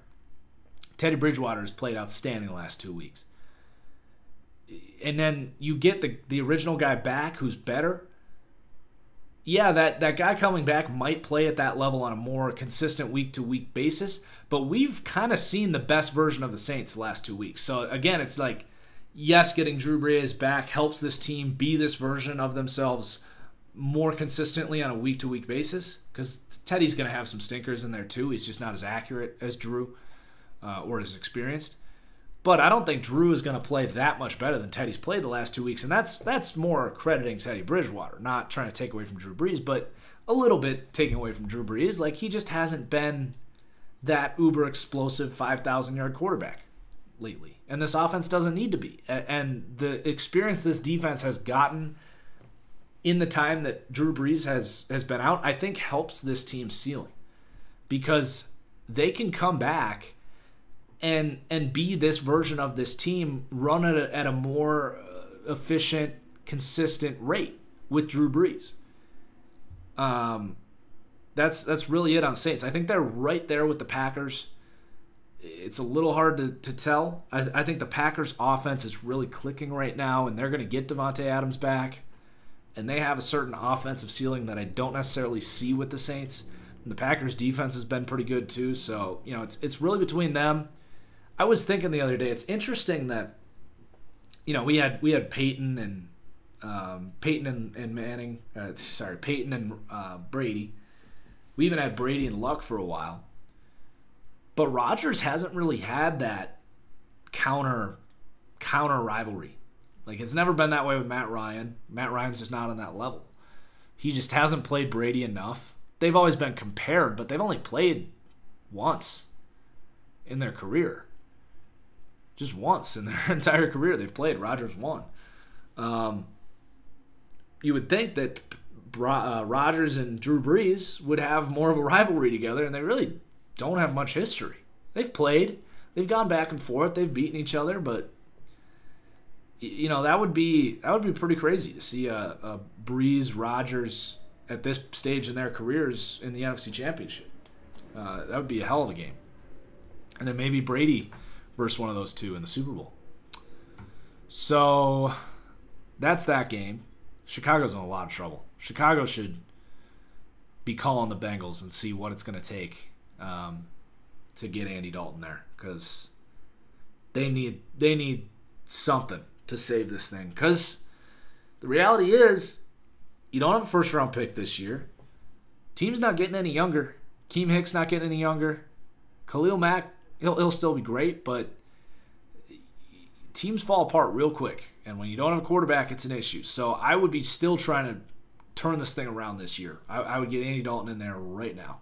Teddy Bridgewater has played outstanding the last 2 weeks. And then you get the original guy back who's better. Yeah, that guy coming back might play at that level on a more consistent week-to-week basis, but we've kind of seen the best version of the Saints the last 2 weeks. So, again, it's like, yes, getting Drew Brees back helps this team be this version of themselves more consistently on a week-to-week basis, because Teddy's going to have some stinkers in there too. He's just not as accurate as Drew or as experienced. But I don't think Drew is going to play that much better than Teddy's played the last 2 weeks, and that's more crediting Teddy Bridgewater, not trying to take away from Drew Brees, but a little bit taking away from Drew Brees. Like, he just hasn't been that uber-explosive 5,000-yard quarterback lately, and this offense doesn't need to be. And the experience this defense has gotten in the time that Drew Brees has been out, I think helps this team's ceiling, because they can come back and be this version of this team, run at a more efficient, consistent rate with Drew Brees. That's really it on Saints. I think they're right there with the Packers. It's a little hard to tell. I think the Packers' offense is really clicking right now, and they're going to get Devontae Adams back, and they have a certain offensive ceiling that I don't necessarily see with the Saints. And the Packers' defense has been pretty good too, so it's really between them. I was thinking the other day, it's interesting that we had Peyton and Manning, Peyton and Brady. We even had Brady and Luck for a while, but Rodgers hasn't really had that counter rivalry. Like, it's never been that way with Matt Ryan. Matt Ryan's just not on that level. He just hasn't played Brady enough. They've always been compared, but they've only played once in their career. Just once in their entire career they've played. Rodgers won. You would think that Rodgers and Drew Brees would have more of a rivalry together, and they really don't have much history. They've played. They've gone back and forth. They've beaten each other, but that would be pretty crazy to see a Brees Rodgers at this stage in their careers in the NFC Championship. That would be a hell of a game. And then maybe Brady versus one of those two in the Super Bowl. So that's that game. Chicago's in a lot of trouble. Chicago should be calling the Bengals and see what it's going to take to get Andy Dalton there, because they need something to save this thing. Because the reality is, you don't have a first-round pick this year. Team's not getting any younger. Keem Hicks not getting any younger. Khalil Mack, he'll still be great, but teams fall apart real quick. And when you don't have a quarterback, it's an issue. So I would be still trying to turn this thing around this year. I would get Andy Dalton in there right now,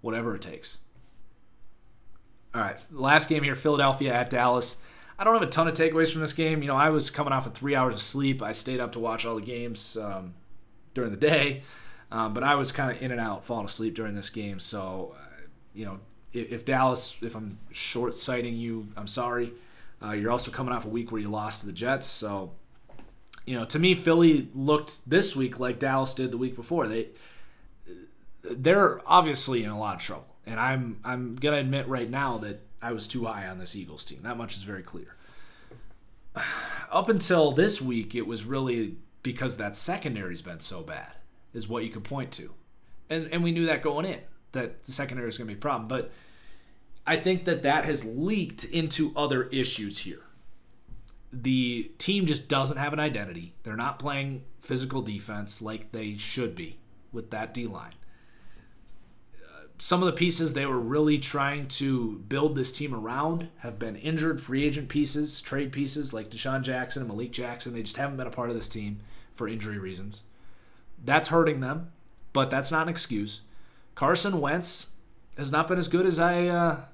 whatever it takes. All right, last game here, Philadelphia at Dallas. I don't have a ton of takeaways from this game. I was coming off of 3 hours of sleep. I stayed up to watch all the games during the day, but I was kind of in and out, falling asleep during this game. So, if Dallas, if I'm short-sighting you, I'm sorry. You're also coming off a week where you lost to the Jets. So, to me, Philly looked this week like Dallas did the week before. they're obviously in a lot of trouble. And I'm going to admit right now that I was too high on this Eagles team. That much is very clear. Up until this week, it was really because that secondary's been so bad, is what you could point to. And we knew that going in, that the secondary is going to be a problem. But I think that has leaked into other issues here. The team just doesn't have an identity. They're not playing physical defense like they should be with that D-line. Some of the pieces they were really trying to build this team around have been injured free agent pieces, trade pieces like Deshaun Jackson and Malik Jackson. They just haven't been a part of this team for injury reasons. That's hurting them, but that's not an excuse. Carson Wentz has not been as good as I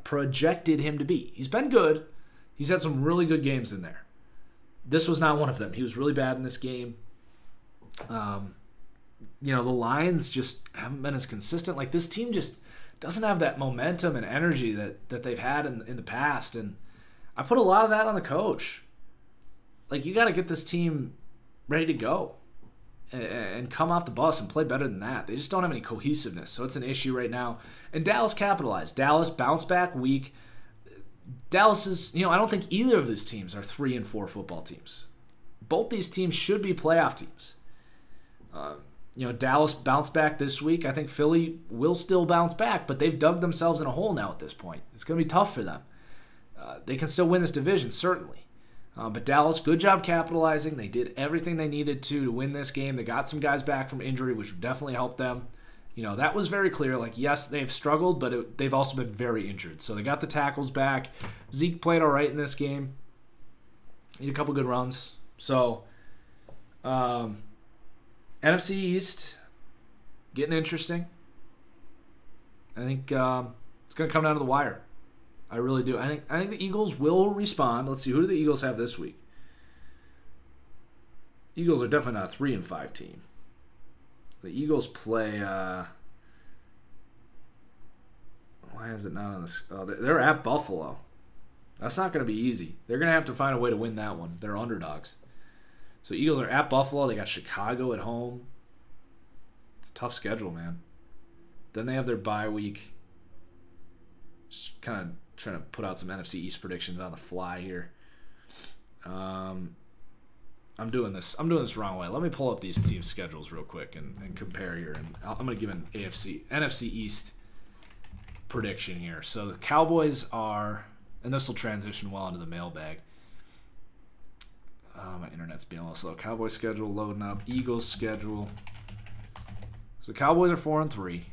projected him to be. He's been good. He's had some really good games in there. This was not one of them. He was really bad in this game. The Lions just haven't been as consistent. Like, this team just doesn't have that momentum and energy that they've had in the past. And I put a lot of that on the coach. Like, you got to get this team ready to go and come off the bus and play better than that. They just don't have any cohesiveness. So it's an issue right now. And Dallas capitalized. Dallas bounced back week. Dallas is, I don't think either of these teams are 3-4 football teams. Both these teams should be playoff teams. Dallas bounced back this week. I think Philly will still bounce back, but they've dug themselves in a hole now at this point. It's going to be tough for them. They can still win this division, certainly. But Dallas, good job capitalizing. They did everything they needed to win this game. They got some guys back from injury, which definitely helped them. That was very clear. Like, yes, they've struggled, but they've also been very injured. So they got the tackles back. Zeke played all right in this game. He had a couple good runs. So, NFC East, getting interesting. I think it's going to come down to the wire. I really do. I think the Eagles will respond. Let's see, who do the Eagles have this week? Eagles are definitely not a 3-5 team. The Eagles play. Why is it not on this? Oh, they're at Buffalo. That's not going to be easy. They're going to have to find a way to win that one. They're underdogs. So Eagles are at Buffalo. They got Chicago at home. It's a tough schedule, man. Then they have their bye week. Just kind of trying to put out some NFC East predictions on the fly here. I'm doing this wrong way. Let me pull up these team schedules real quick and compare here. And I'm going to give an NFC East prediction here. So the Cowboys are, and this will transition well into the mailbag. My internet's being a little slow. Cowboys schedule loading up. Eagles schedule. So Cowboys are 4-3.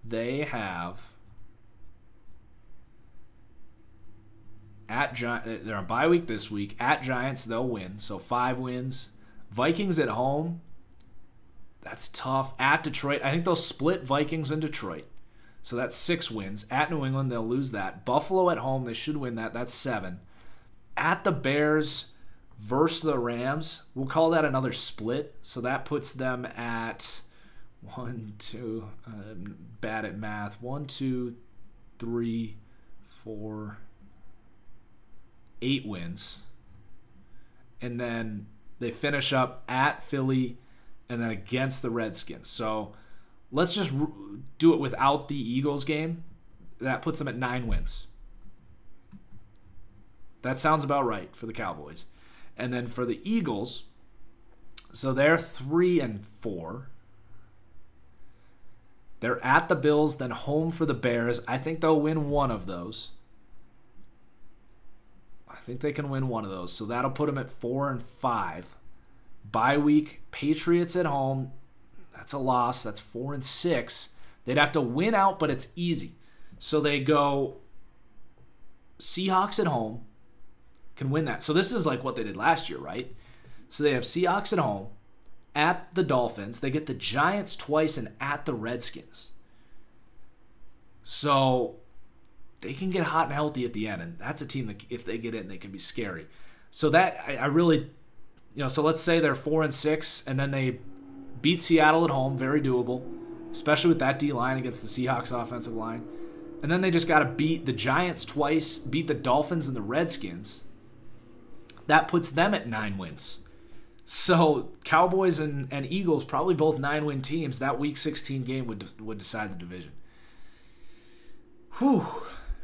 They have they're on bye week this week. At Giants, they'll win. So 5 wins. Vikings at home. That's tough. At Detroit, I think they'll split Vikings and Detroit. So that's 6 wins. At New England, they'll lose that. Buffalo at home, they should win that. That's 7. At the Bears versus the Rams, we'll call that another split. So that puts them at 1, 2, bad at math. 1, 2, 3, 4, 8 wins. And then they finish up at Philly and then against the Redskins. So let's just do it without the Eagles game. That puts them at 9 wins. That sounds about right for the Cowboys. And then for the Eagles, so they're 3-4. They're at the Bills, then home for the Bears. I think they'll win one of those. I think they can win one of those. So that'll put them at 4-5. Bye week, Patriots at home. That's a loss. That's 4-6. They'd have to win out, but it's easy. So they go Seahawks at home. Can win that. So this is like what they did last year, right? So they have Seahawks at home, at the Dolphins. They get the Giants twice and at the Redskins. So they can get hot and healthy at the end, and that's a team that if they get in, they can be scary. So that I really, so let's say they're 4-6, and then they beat Seattle at home, very doable, especially with that D-line against the Seahawks offensive line. And then they just got to beat the Giants twice, beat the Dolphins and the Redskins. That puts them at 9 wins. So Cowboys and Eagles, probably both 9-win teams, that Week 16 game would decide the division. Whew.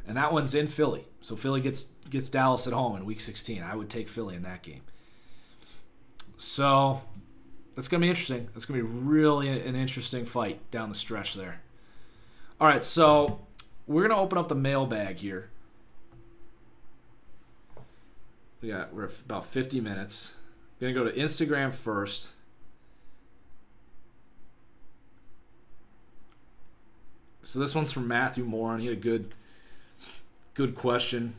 And that one's in Philly. So Philly gets Dallas at home in Week 16. I would take Philly in that game. So that's going to be interesting. It's going to be really an interesting fight down the stretch there. All right, so we're going to open up the mailbag here. We're at about 50 minutes. Going to go to Instagram first. So this one's from Matthew Moore, and he had a good question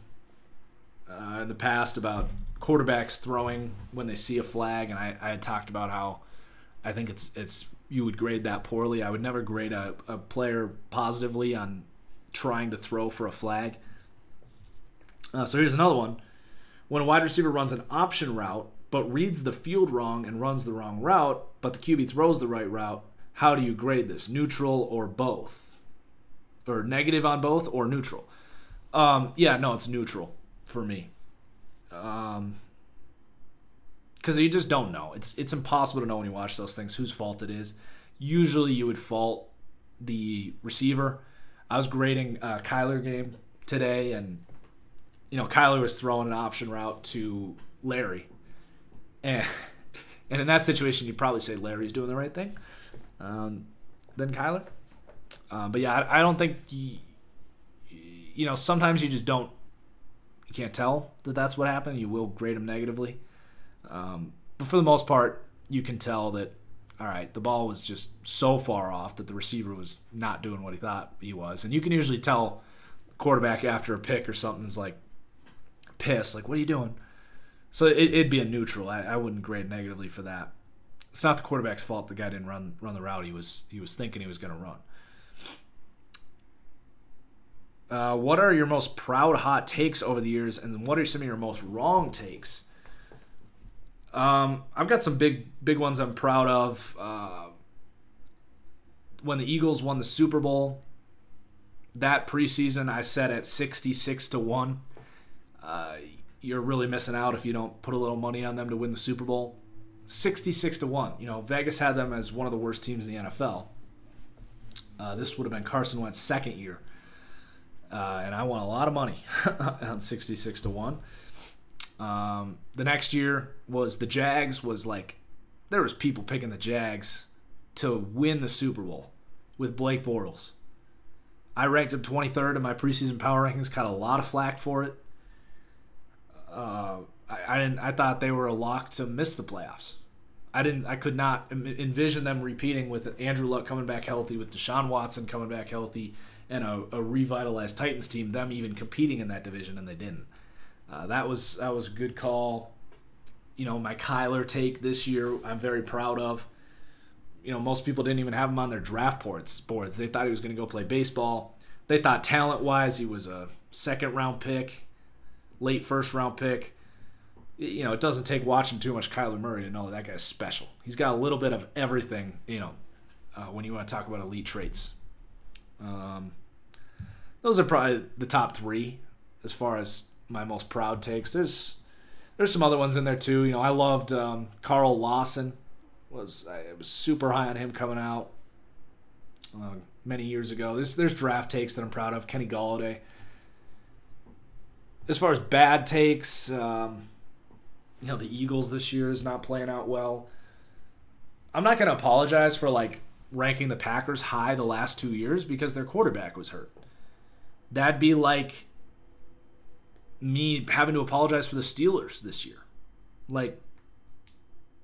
in the past about quarterbacks throwing when they see a flag, and I had talked about how I think it's you would grade that poorly. I would never grade a player positively on trying to throw for a flag. So here's another one. When a wide receiver runs an option route but reads the field wrong and runs the wrong route, but the QB throws the right route, how do you grade this? Neutral or both? Or negative on both or neutral? It's neutral for me. Because you just don't know. It's impossible to know when you watch those things whose fault it is. Usually you would fault the receiver. I was grading a Kyler game today, and Kyler was throwing an option route to Larry. And in that situation, you'd probably say Larry's doing the right thing than Kyler. But yeah, I don't think, sometimes you just you can't tell that that's what happened. You will grade him negatively. But for the most part, you can tell that, all right, the ball was just so far off that the receiver was not doing what he thought he was. And you can usually tell the quarterback after a pick or something is like pissed, like, what are you doing? So it'd be a neutral. I wouldn't grade negatively for that. It's not the quarterback's fault the guy didn't run the route he was thinking he was going to run. What are your most proud hot takes over the years, and what are some of your most wrong takes? I've got some big ones I'm proud of. When the Eagles won the Super Bowl, that preseason I said at 66-1. You're really missing out if you don't put a little money on them to win the Super Bowl. 66-1. Vegas had them as one of the worst teams in the NFL. This would have been Carson Wentz's second year. And I won a lot of money on 66-1. The next year was the Jags. There was people picking the Jags to win the Super Bowl with Blake Bortles. I ranked them 23rd in my preseason power rankings. Got a lot of flack for it. I thought they were a lock to miss the playoffs. I could not envision them repeating with Andrew Luck coming back healthy, with Deshaun Watson coming back healthy, and a revitalized Titans team, them even competing in that division, and they didn't. That was a good call. My Kyler take this year, I'm very proud of. Most people didn't even have him on their draft boards. They thought he was going to go play baseball. They thought talent-wise he was a second-round pick, late first-round pick. It doesn't take watching too much Kyler Murray to know that guy's special. He's got a little bit of everything, when you want to talk about elite traits. Those are probably the top three as far as my most proud takes. There's some other ones in there too. I loved Carl Lawson. I was super high on him coming out many years ago. There's draft takes that I'm proud of. Kenny Golladay. As far as bad takes, the Eagles this year is not playing out well. I'm not going to apologize for ranking the Packers high the last 2 years because their quarterback was hurt. That'd be like me having to apologize for the Steelers this year.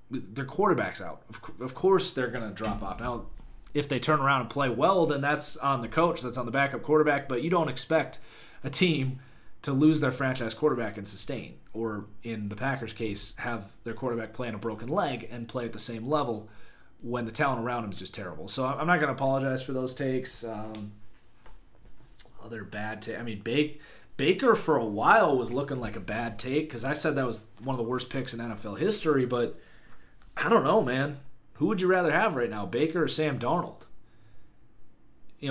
Their quarterback's out. Of course they're going to drop off. Now, if they turn around and play well, then that's on the coach. That's on the backup quarterback. But you don't expect a team to lose their franchise quarterback and sustain. Or, in the Packers' case, have their quarterback play on a broken leg and play at the same level when the talent around him is just terrible. So I'm not going to apologize for those takes. Other bad takes. Baker for a while was looking like a bad take because I said that was one of the worst picks in NFL history, but I don't know, man. Who would you rather have right now, Baker or Sam Darnold?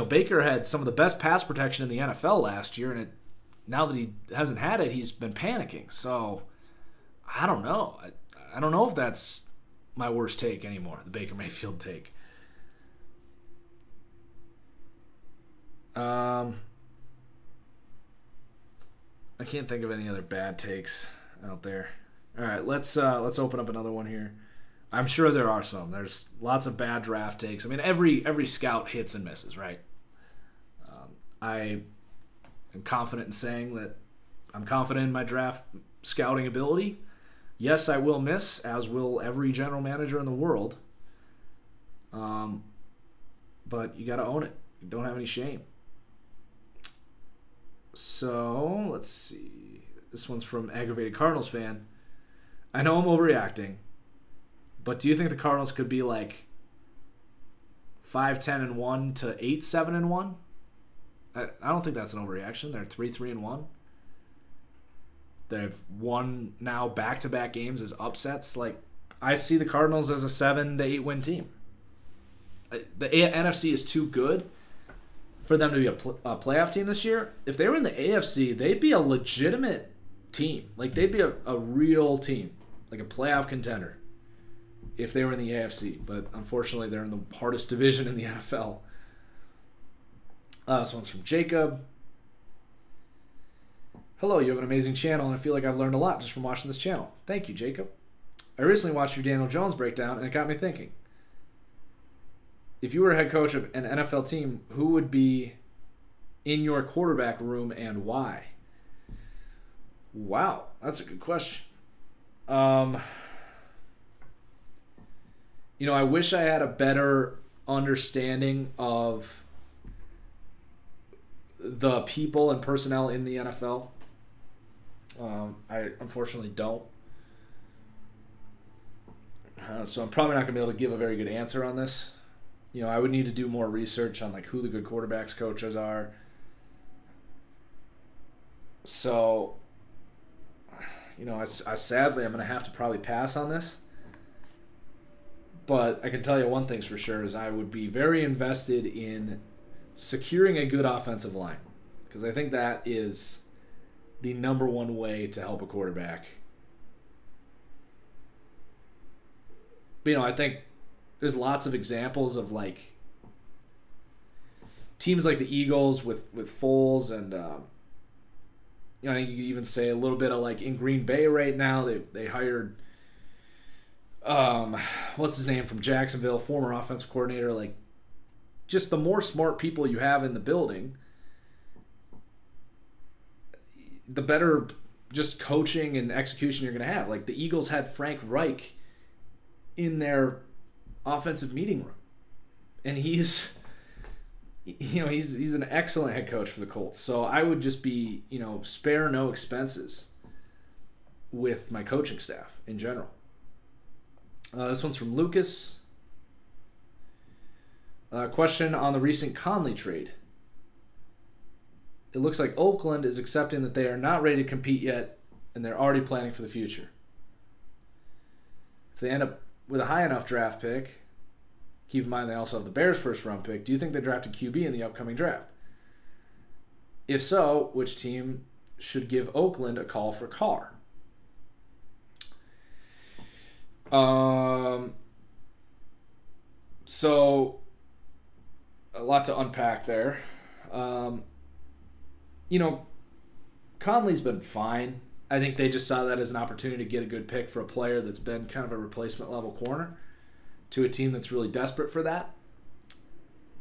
Baker had some of the best pass protection in the NFL last year, and now that he hasn't had it, he's been panicking. So I don't know. I don't know if that's my worst take anymore, the Baker Mayfield take. I can't think of any other bad takes out there. All right, let's open up another one here. I'm sure there are some. There's lots of bad draft takes. I mean, every scout hits and misses, right? I am confident in saying that I'm confident in my draft scouting ability. Yes, I will miss, as will every general manager in the world. But you got to own it. You don't have any shame. So, let's see. This one's from Aggravated Cardinals fan. I know I'm overreacting, but do you think the Cardinals could be like 5-10-1 to 8-7-1? I don't think that's an overreaction. They're 3-3-1. They've won now back-to-back games as upsets. Like, I see the Cardinals as a 7 to 8 win team. The NFC is too good for them to be a playoff team this year. If they were in the AFC, they'd be a legitimate team. Like, they'd be a real team, like a playoff contender if they were in the AFC. But unfortunately, they're in the hardest division in the NFL. This one's from Jacob. Hello, you have an amazing channel, and I feel like I've learned a lot just from watching this channel. Thank you, Jacob. I recently watched your Daniel Jones breakdown, and it got me thinking. If you were a head coach of an NFL team, who would be in your quarterback room and why? Wow, that's a good question. I wish I had a better understanding of the people and personnel in the NFL. I unfortunately don't. So I'm probably not going to be able to give a very good answer on this. I would need to do more research on like who the good quarterbacks coaches are. So, I sadly I'm going to have to probably pass on this. But I can tell you one thing's for sure is I would be very invested in securing a good offensive line, because I think that is the number one way to help a quarterback. But, I think there's lots of examples of like teams like the Eagles with Foles, and I think you could even say a little bit of like in Green Bay right now they hired what's his name from Jacksonville, former offensive coordinator. Like, just the more smart people you have in the building, the better just coaching and execution you're going to have. Like, the Eagles had Frank Reich in their offensive meeting room, and he's an excellent head coach for the Colts. So I would just be, spare no expenses with my coaching staff in general. This one's from Lucas. Question on the recent Conley trade. It looks like Oakland is accepting that they are not ready to compete yet, and they're already planning for the future. If they end up with a high enough draft pick, keep in mind they also have the Bears' first-round pick, do you think they draft a QB in the upcoming draft? If so, which team should give Oakland a call for Carr? So a lot to unpack there. Conley's been fine. I think they just saw that as an opportunity to get a good pick for a player that's been kind of a replacement level corner to a team that's really desperate for that.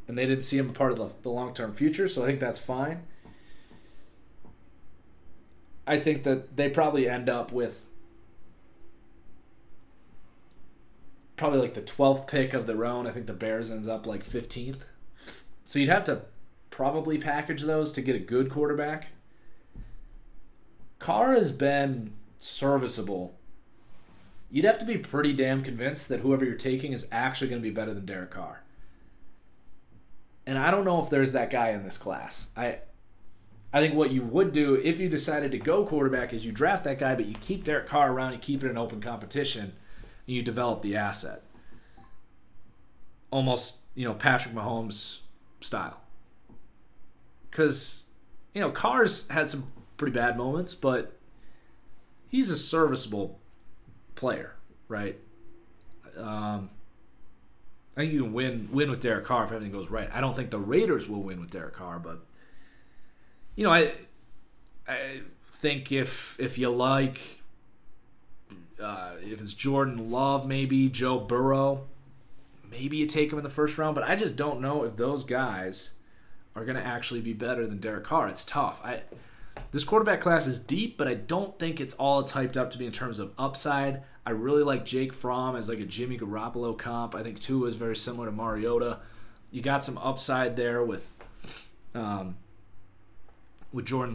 And they didn't see him a part of the long-term future, so I think that's fine. I think that they probably end up with probably like the 12th pick of their own. I think the Bears ends up like 15th. So you'd have to probably package those to get a good quarterback. Carr has been serviceable. You'd have to be pretty damn convinced that whoever you're taking is actually going to be better than Derek Carr. And I don't know if there's that guy in this class. I think what you would do if you decided to go quarterback is you draft that guy, but you keep Derek Carr around, you keep it in open competition, and you develop the asset. Almost, Patrick Mahomes style. Because, Carr's had some pretty bad moments, but he's a serviceable player, right? I think you can win with Derek Carr if everything goes right. I don't think the Raiders will win with Derek Carr, but I think if you like, if it's Jordan Love, maybe Joe Burrow, maybe you take him in the first round. But I just don't know if those guys are going to actually be better than Derek Carr. It's tough. This quarterback class is deep, but I don't think it's all it's hyped up to be in terms of upside. I really like Jake Fromm as like a Jimmy Garoppolo comp. I think Tua is very similar to Mariota. You got some upside there with Jordan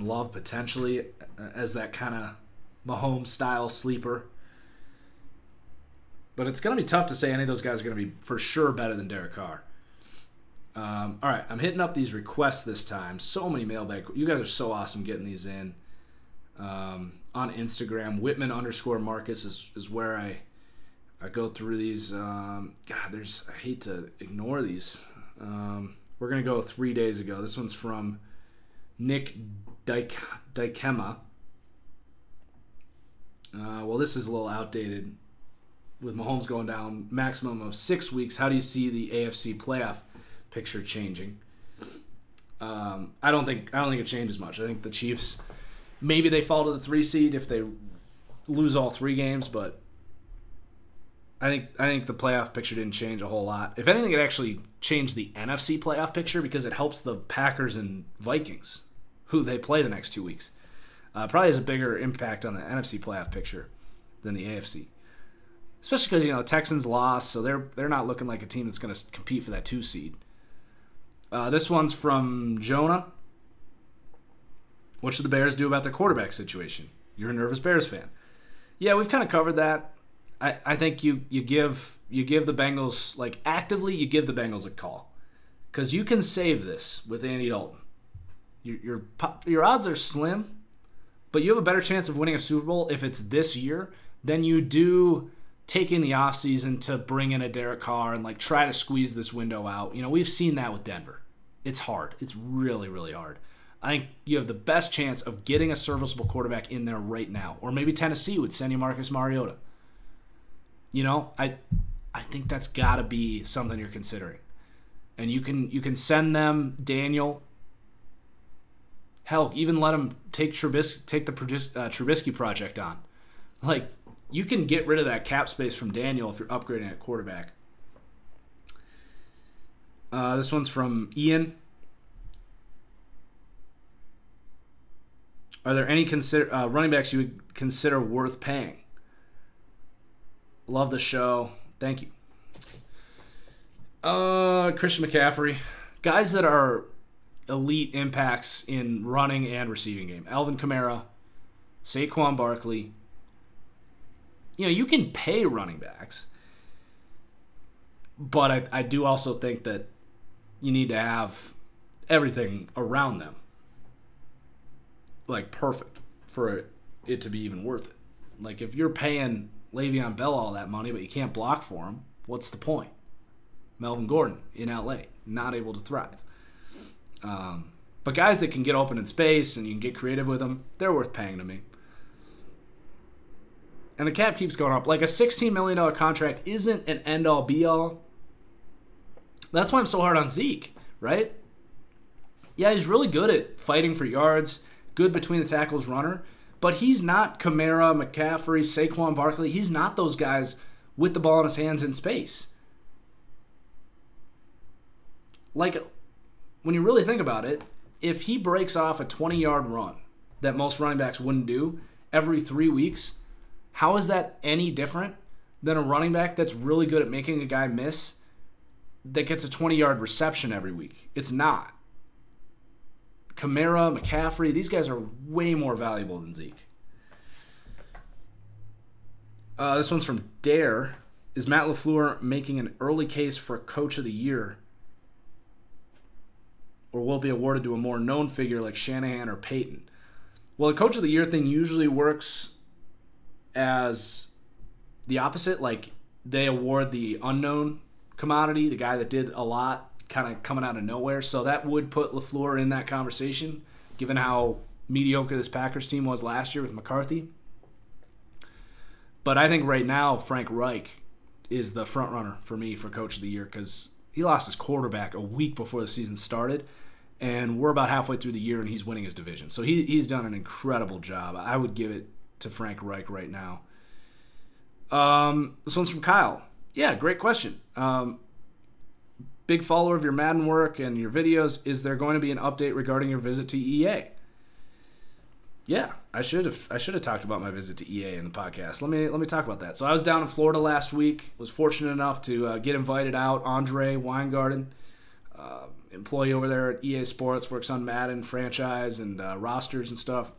Love potentially as that kind of Mahomes-style sleeper. But it's going to be tough to say any of those guys are going to be for sure better than Derek Carr. All right, I'm hitting up these requests this time. So many mailbag. You guys are so awesome getting these in. On Instagram, Whitman_Marcus is where I go through these. I hate to ignore these. We're going to go 3 days ago. This one's from Nick Dykema. Well, this is a little outdated. With Mahomes going down maximum of 6 weeks, how do you see the AFC playoff picture changing? I don't think it changes much. I think the Chiefs, maybe they fall to the 3 seed if they lose all 3 games, but I think the playoff picture didn't change a whole lot. If anything, it actually changed the NFC playoff picture because it helps the Packers and Vikings, who they play the next 2 weeks. Probably has a bigger impact on the NFC playoff picture than the AFC. Especially because, the Texans lost, so they're not looking like a team that's going to compete for that 2 seed. This one's from Jonah. What should the Bears do about their quarterback situation? You're a nervous Bears fan. Yeah, we've kind of covered that. I think you give the Bengals, like actively you give the Bengals a call. Because you can save this with Andy Dalton. Your odds are slim, but you have a better chance of winning a Super Bowl if it's this year than you do taking the offseason to bring in a Derek Carr and like try to squeeze this window out. We've seen that with Denver. It's hard. It's really, really hard. I think you have the best chance of getting a serviceable quarterback in there right now. Or maybe Tennessee would send you Marcus Mariota. I think that's got to be something you're considering. And you can send them Daniel. Hell, even let him take the Trubisky project on. Like, you can get rid of that cap space from Daniel if you're upgrading at quarterback. This one's from Ian. Are there any running backs you would consider worth paying? Love the show. Thank you. Christian McCaffrey. Guys that are elite impacts in running and receiving game. Alvin Kamara, Saquon Barkley. You can pay running backs, but I do also think that you need to have everything around them like perfect for it to be even worth it. Like if you're paying Le'Veon Bell all that money, but you can't block for him, what's the point? Melvin Gordon in LA, not able to thrive. But guys that can get open in space and you can get creative with them, they're worth paying to me. And the cap keeps going up. Like a $16 million contract isn't an end-all, be-all. That's why I'm so hard on Zeke, right? Yeah, he's really good at fighting for yards, good between the tackles runner, but he's not Kamara, McCaffrey, Saquon Barkley. He's not those guys with the ball in his hands in space. Like, when you really think about it, if he breaks off a 20-yard run that most running backs wouldn't do every 3 weeks, how is that any different than a running back that's really good at making a guy miss that gets a 20-yard reception every week? It's not. Kamara, McCaffrey, these guys are way more valuable than Zeke. This one's from Dare. Is Matt LaFleur making an early case for Coach of the Year? Or will it be awarded to a more known figure like Shanahan or Peyton? Well, the Coach of the Year thing usually works as the opposite. Like, they award the unknown commodity, the guy that did a lot, kind of coming out of nowhere. So that would put LaFleur in that conversation, given how mediocre this Packers team was last year with McCarthy. But I think right now Frank Reich is the front runner for me for Coach of the Year because he lost his quarterback a week before the season started, and we're about halfway through the year, and he's winning his division. So he's done an incredible job. I would give it to Frank Reich right now. This one's from Kyle. Yeah, great question. Big follower of your Madden work and your videos. Is there going to be an update regarding your visit to EA? Yeah, I should have talked about my visit to EA in the podcast. Let me talk about that. So I was down in Florida last week. Was fortunate enough to get invited out. Andre Weingarten, employee over there at EA Sports, works on Madden franchise and rosters and stuff.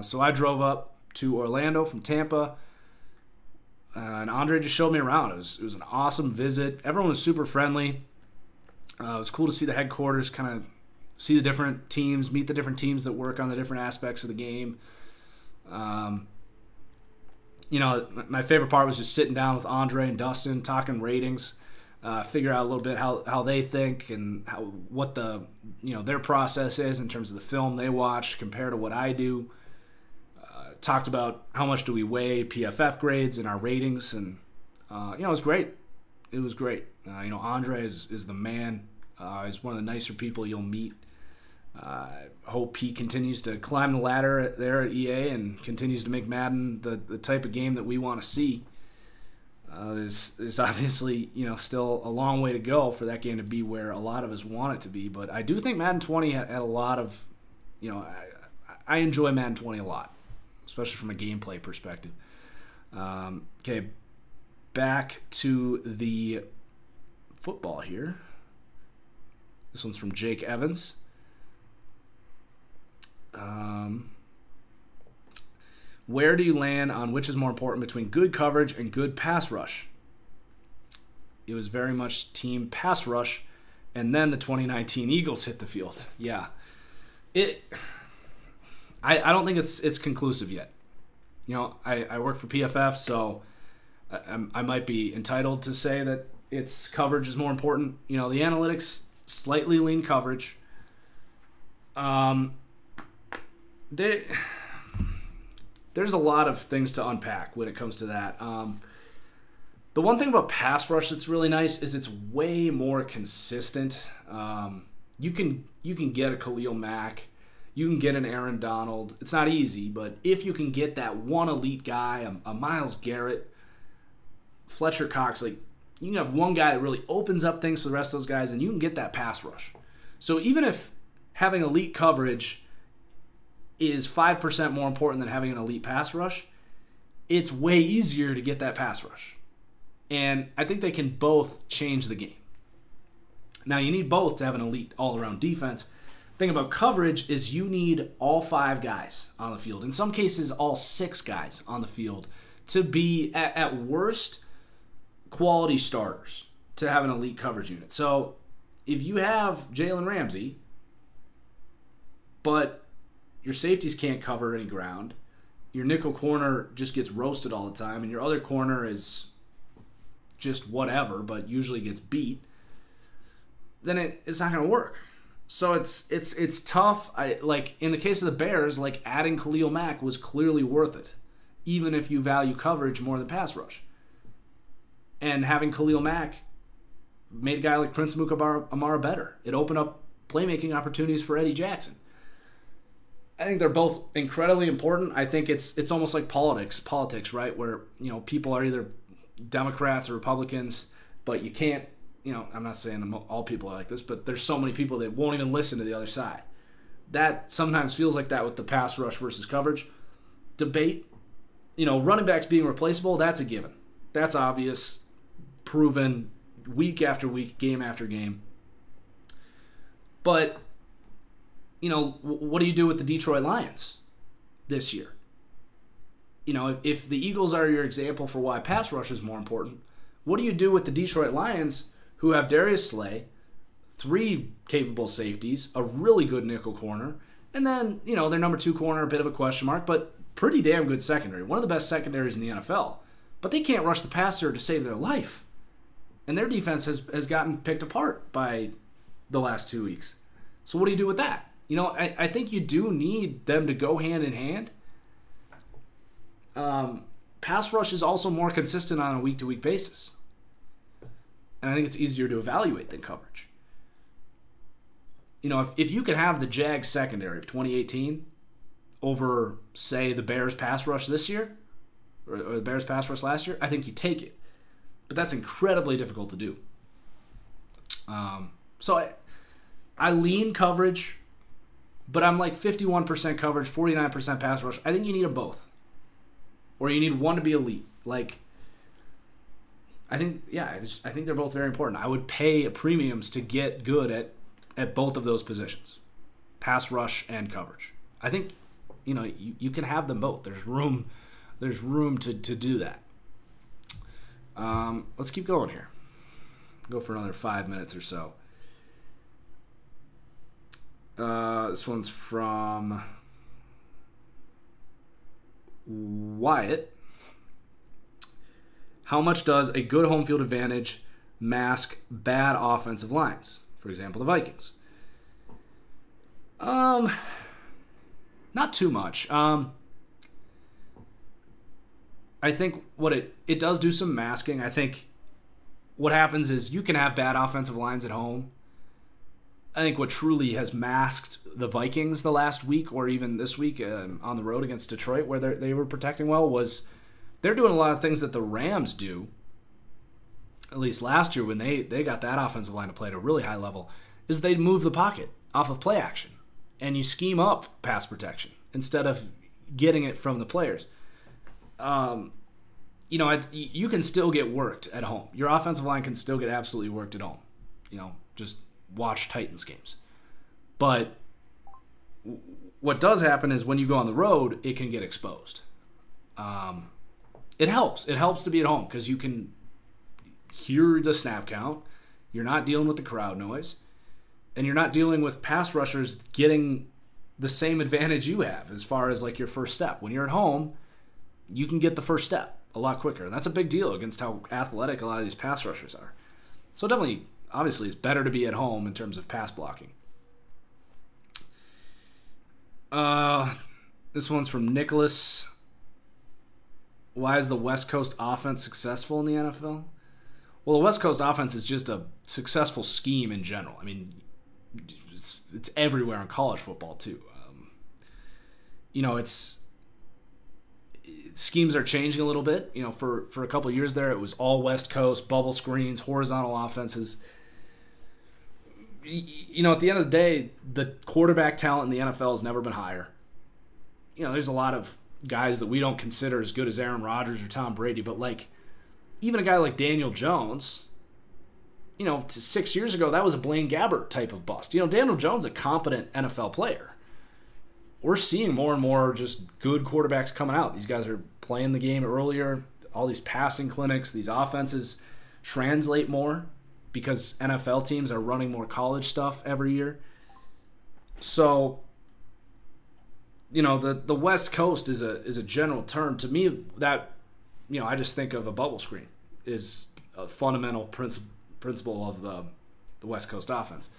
So I drove up to Orlando from Tampa, and Andre just showed me around. It was an awesome visit. Everyone was super friendly. It was cool to see the headquarters, kind of see the different teams, meet the different teams that work on the different aspects of the game. My favorite part was just sitting down with Andre and Dustin, talking ratings, figure out a little bit how they think and what their process is in terms of the film they watch compared to what I do. Talked about how much do we weigh PFF grades and our ratings, and it was great. It was great. Andre is the man. He's one of the nicer people you'll meet. I hope he continues to climb the ladder there at EA and continues to make Madden the type of game that we want to see. There's obviously still a long way to go for that game to be where a lot of us want it to be, but I do think Madden 20 had a lot of, I enjoy Madden 20 a lot, especially from a gameplay perspective. Okay, back to the football here. This one's from Jake Evans. Where do you land on which is more important between good coverage and good pass rush? It was very much team pass rush, and then the 2019 Eagles hit the field. Yeah. I don't think it's conclusive yet. I work for PFF, so I might be entitled to say that its coverage is more important. The analytics slightly lean coverage. There's a lot of things to unpack when it comes to that. The one thing about pass rush that's really nice is it's way more consistent. You can get a Khalil Mack, you can get an Aaron Donald. It's not easy, but if you can get that one elite guy, a Myles Garrett, Fletcher Cox, you can have one guy that really opens up things for the rest of those guys, and you can get that pass rush. So even if having elite coverage is 5% more important than having an elite pass rush, it's way easier to get that pass rush. And I think they can both change the game. Now, you need both to have an elite all-around defense. The thing about coverage is you need all 5 guys on the field. In some cases, all 6 guys on the field to be, at worst, quality starters to have an elite coverage unit. So if you have Jalen Ramsey, but your safeties can't cover any ground, your nickel corner just gets roasted all the time, and your other corner is just whatever, but usually gets beat, then it's not going to work. So it's tough. In the case of the Bears, adding Khalil Mack was clearly worth it, even if you value coverage more than pass rush. And having Khalil Mack made a guy like Prince Amara better. It opened up playmaking opportunities for Eddie Jackson. I think they're both incredibly important. I think it's almost like politics, right? Where people are either Democrats or Republicans, but you can't. I'm not saying all people are like this, but there's so many people that won't even listen to the other side. That sometimes feels like that with the pass rush versus coverage debate. Running backs being replaceable, that's a given. That's obvious, proven week after week, game after game. But what do you do with the Detroit Lions this year? If the Eagles are your example for why pass rush is more important, what do you do with the Detroit Lions who have Darius Slay, 3 capable safeties, a really good nickel corner, and then, their number 2 corner, a bit of a question mark, but pretty damn good secondary. One of the best secondaries in the NFL. But they can't rush the passer to save their life. And their defense has gotten picked apart by the last 2 weeks. So what do you do with that? I think you do need them to go hand in hand. Pass rush is also more consistent on a week-to-week basis. And I think it's easier to evaluate than coverage. You know, if you could have the Jags secondary of 2018 over, say, the Bears pass rush this year, or the Bears pass rush last year, I think you take it. But that's incredibly difficult to do. So I lean coverage, but I'm like 51% coverage, 49% pass rush. I think you need them both. Or you need one to be elite. Like, I think they're both very important. I would pay premiums to get good at both of those positions, pass rush and coverage. I think, you know, you can have them both. There's room to do that. Let's keep going here. Go for another 5 minutes or so. This one's from Wyatt. How much does a good home field advantage mask bad offensive lines? For example, the Vikings. Not too much. I think what it does do some masking. I think what happens is you can have bad offensive lines at home. I think what truly has masked the Vikings the last week or even this week on the road against Detroit where they were protecting well was they're doing a lot of things that the Rams do, at least last year when they got that offensive line to play at a really high level, is they move the pocket off of play action and you scheme up pass protection instead of getting it from the players. You know, you can still get worked at home. Your offensive line can still get absolutely worked at home. You know, just watch Titans games. But what does happen is when you go on the road, it can get exposed. It helps. It helps to be at home because you can hear the snap count. You're not dealing with the crowd noise. And you're not dealing with pass rushers getting the same advantage you have as far as like your first step. When you're at home, you can get the first step a lot quicker. And that's a big deal against how athletic a lot of these pass rushers are. So definitely, obviously, it's better to be at home in terms of pass blocking. This one's from Nicholas. Why is the West Coast offense successful in the NFL? Well, the West Coast offense is just a successful scheme in general. I mean, it's everywhere in college football, too. You know, schemes are changing a little bit. You know, for a couple of years there, it was all West Coast, bubble screens, horizontal offenses. You know, at the end of the day, the quarterback talent in the NFL has never been higher. You know, there's a lot of guys that we don't consider as good as Aaron Rodgers or Tom Brady, but like even a guy like Daniel Jones, you know, 6 years ago, that was a Blaine Gabbert type of bust. You know, Daniel Jones is a competent NFL player. We're seeing more and more just good quarterbacks coming out. These guys are playing the game earlier. All these passing clinics, these offenses translate more because NFL teams are running more college stuff every year. So, you know, the West Coast is a general term. To me, that, you know, I just think of a bubble screen is a fundamental principle of the West Coast offense.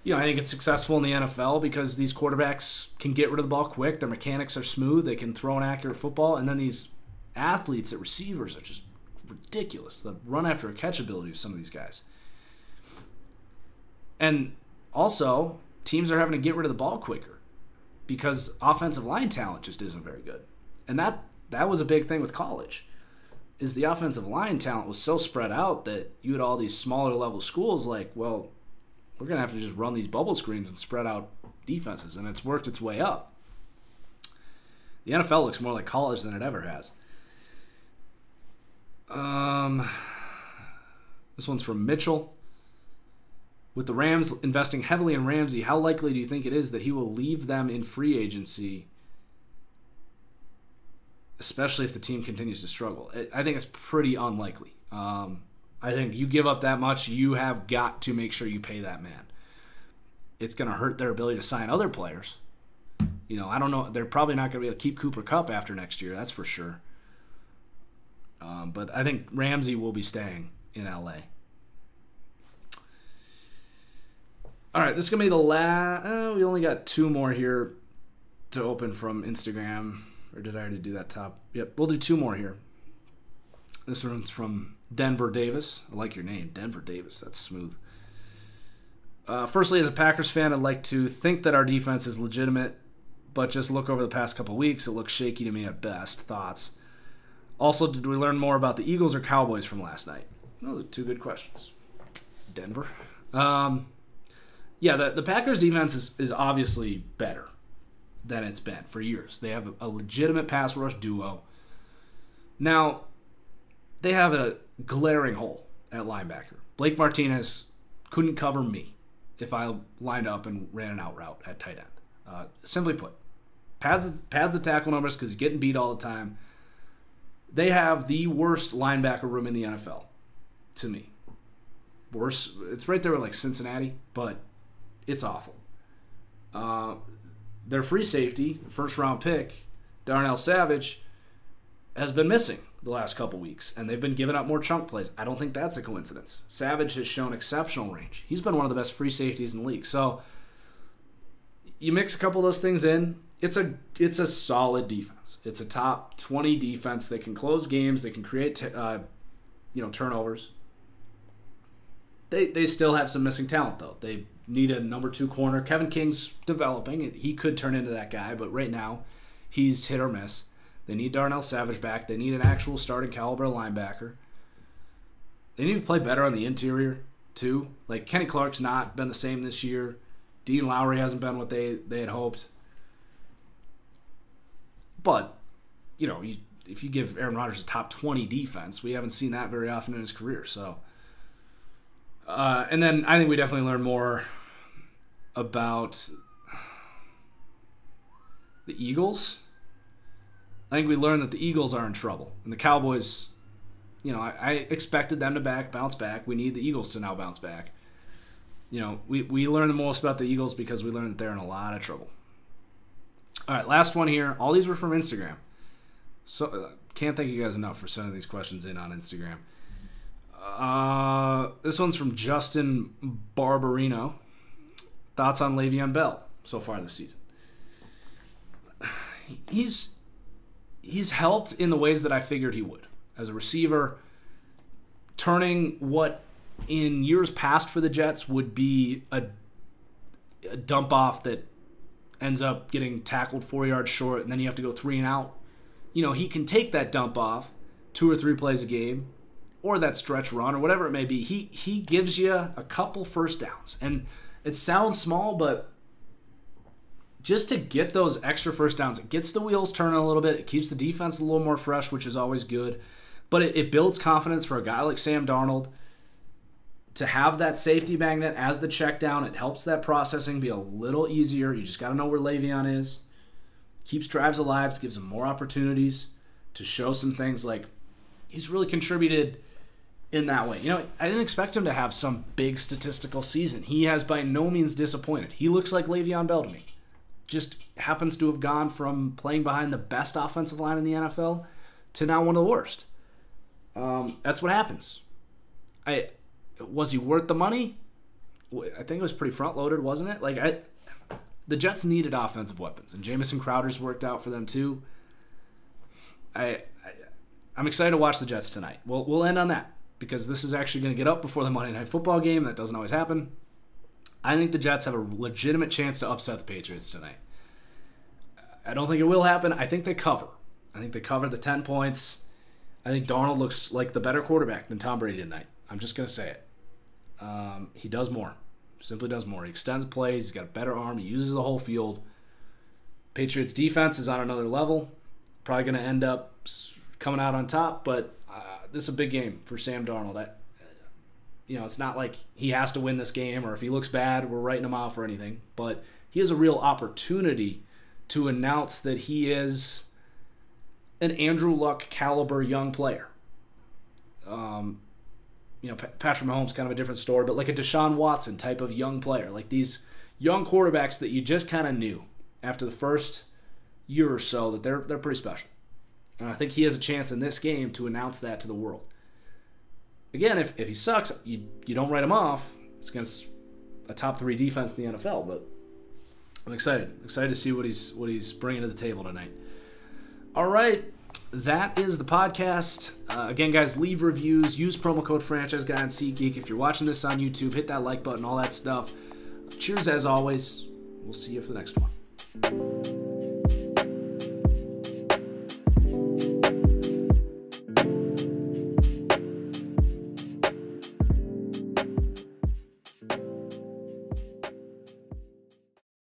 You know, I think it's successful in the NFL because these quarterbacks can get rid of the ball quick. Their mechanics are smooth. They can throw an accurate football. And then these athletes at receivers are just ridiculous. The run after a catch ability of some of these guys. And also, teams are having to get rid of the ball quicker because offensive line talent just isn't very good. And that was a big thing with college, is the offensive line talent was so spread out that you had all these smaller level schools like, well, we're going to have to just run these bubble screens and spread out defenses, and it's worked its way up. The NFL looks more like college than it ever has. This one's from Mitchell. With the Rams investing heavily in Ramsey, how likely do you think it is that he will leave them in free agency, especially if the team continues to struggle? I think it's pretty unlikely. I think you give up that much, you have got to make sure you pay that man. It's going to hurt their ability to sign other players. You know, I don't know. They're probably not going to be able to keep Cooper Kupp after next year, that's for sure. But I think Ramsey will be staying in L.A. All right, this is going to be the last. We only got two more here to open from Instagram. Or did I already do that top? Yep, we'll do two more here. This one's from Denver Davis. I like your name, Denver Davis. That's smooth. Firstly, as a Packers fan, I'd like to think that our defense is legitimate, but just look over the past couple weeks, it looks shaky to me at best. Thoughts? Also, did we learn more about the Eagles or Cowboys from last night? Those are two good questions. Denver. Yeah, the Packers' defense is obviously better than it's been for years. They have a legitimate pass rush duo. Now, they have a glaring hole at linebacker. Blake Martinez couldn't cover me if I lined up and ran an out route at tight end. Simply put, pads the tackle numbers because he's getting beat all the time. They have the worst linebacker room in the NFL, to me. Worse, it's right there with like Cincinnati, but it's awful. Their free safety, first-round pick, Darnell Savage, has been missing the last couple weeks, and they've been giving up more chunk plays. I don't think that's a coincidence. Savage has shown exceptional range. He's been one of the best free safeties in the league. So you mix a couple of those things in, it's a solid defense. It's a top 20 defense. They can close games. They can create turnovers. They still have some missing talent, though. They need a number 2 corner. Kevin King's developing. He could turn into that guy, but right now he's hit or miss. They need Darnell Savage back. They need an actual starting caliber linebacker. They need to play better on the interior, too. Like, Kenny Clark's not been the same this year. Dean Lowry hasn't been what they had hoped. But, if you give Aaron Rodgers a top 20 defense, we haven't seen that very often in his career. So, and then I think we definitely learn more about the Eagles. I think we learned that the Eagles are in trouble. And the Cowboys, I expected them to bounce back. We need the Eagles to now bounce back. We learned the most about the Eagles because we learned that they're in a lot of trouble. All right, last one here. All these were from Instagram. So can't thank you guys enough for sending these questions in on Instagram. This one's from Justin Barbarino. Thoughts on Le'Veon Bell so far this season? He's helped in the ways that I figured he would. As a receiver, turning what in years past for the Jets would be a dump off that ends up getting tackled 4 yards short, and then you have to go 3 and out. He can take that dump off 2 or 3 plays a game, or that stretch run, or whatever it may be. He gives you a couple first downs. And it sounds small, but just to get those extra first downs, it gets the wheels turning a little bit. It keeps the defense a little more fresh, which is always good. But it builds confidence for a guy like Sam Darnold to have that safety magnet as the check down. It helps that processing be a little easier. You just got to know where Le'Veon is. Keeps drives alive, gives him more opportunities to show some things. Like, he's really contributed in that way. I didn't expect him to have some big statistical season. He has by no means disappointed. He looks like Le'Veon Bell to me. Just happens to have gone from playing behind the best offensive line in the NFL to now one of the worst. That's what happens. Was he worth the money? I think it was pretty front-loaded, wasn't it? The Jets needed offensive weapons, and Jamison Crowder's worked out for them too. I'm excited to watch the Jets tonight. We'll end on that because this is actually going to get up before the Monday Night Football game. That doesn't always happen. I think the Jets have a legitimate chance to upset the Patriots tonight. I don't think it will happen. I think they cover. I think they cover the 10 points. I think Darnold looks like the better quarterback than Tom Brady tonight. I'm just going to say it. He does more. Simply does more. He extends plays. He's got a better arm. He uses the whole field. Patriots defense is on another level. Probably going to end up coming out on top, but this is a big game for Sam Darnold. It's not like he has to win this game, or if he looks bad, we're writing him off or anything. But he has a real opportunity to announce that he is an Andrew Luck caliber young player. Patrick Mahomes, kind of a different story, but like a Deshaun Watson type of young player. Like these young quarterbacks that you just kind of knew after the first year or so that they're pretty special. And I think he has a chance in this game to announce that to the world. Again, if he sucks, you don't write him off. It's against a top 3 defense in the NFL, but I'm excited to see what he's bringing to the table tonight. All right, that is the podcast. Again, guys, leave reviews. Use promo code FranchiseGuy on SeatGeek. If you're watching this on YouTube, hit that like button, all that stuff. Cheers as always. We'll see you for the next one.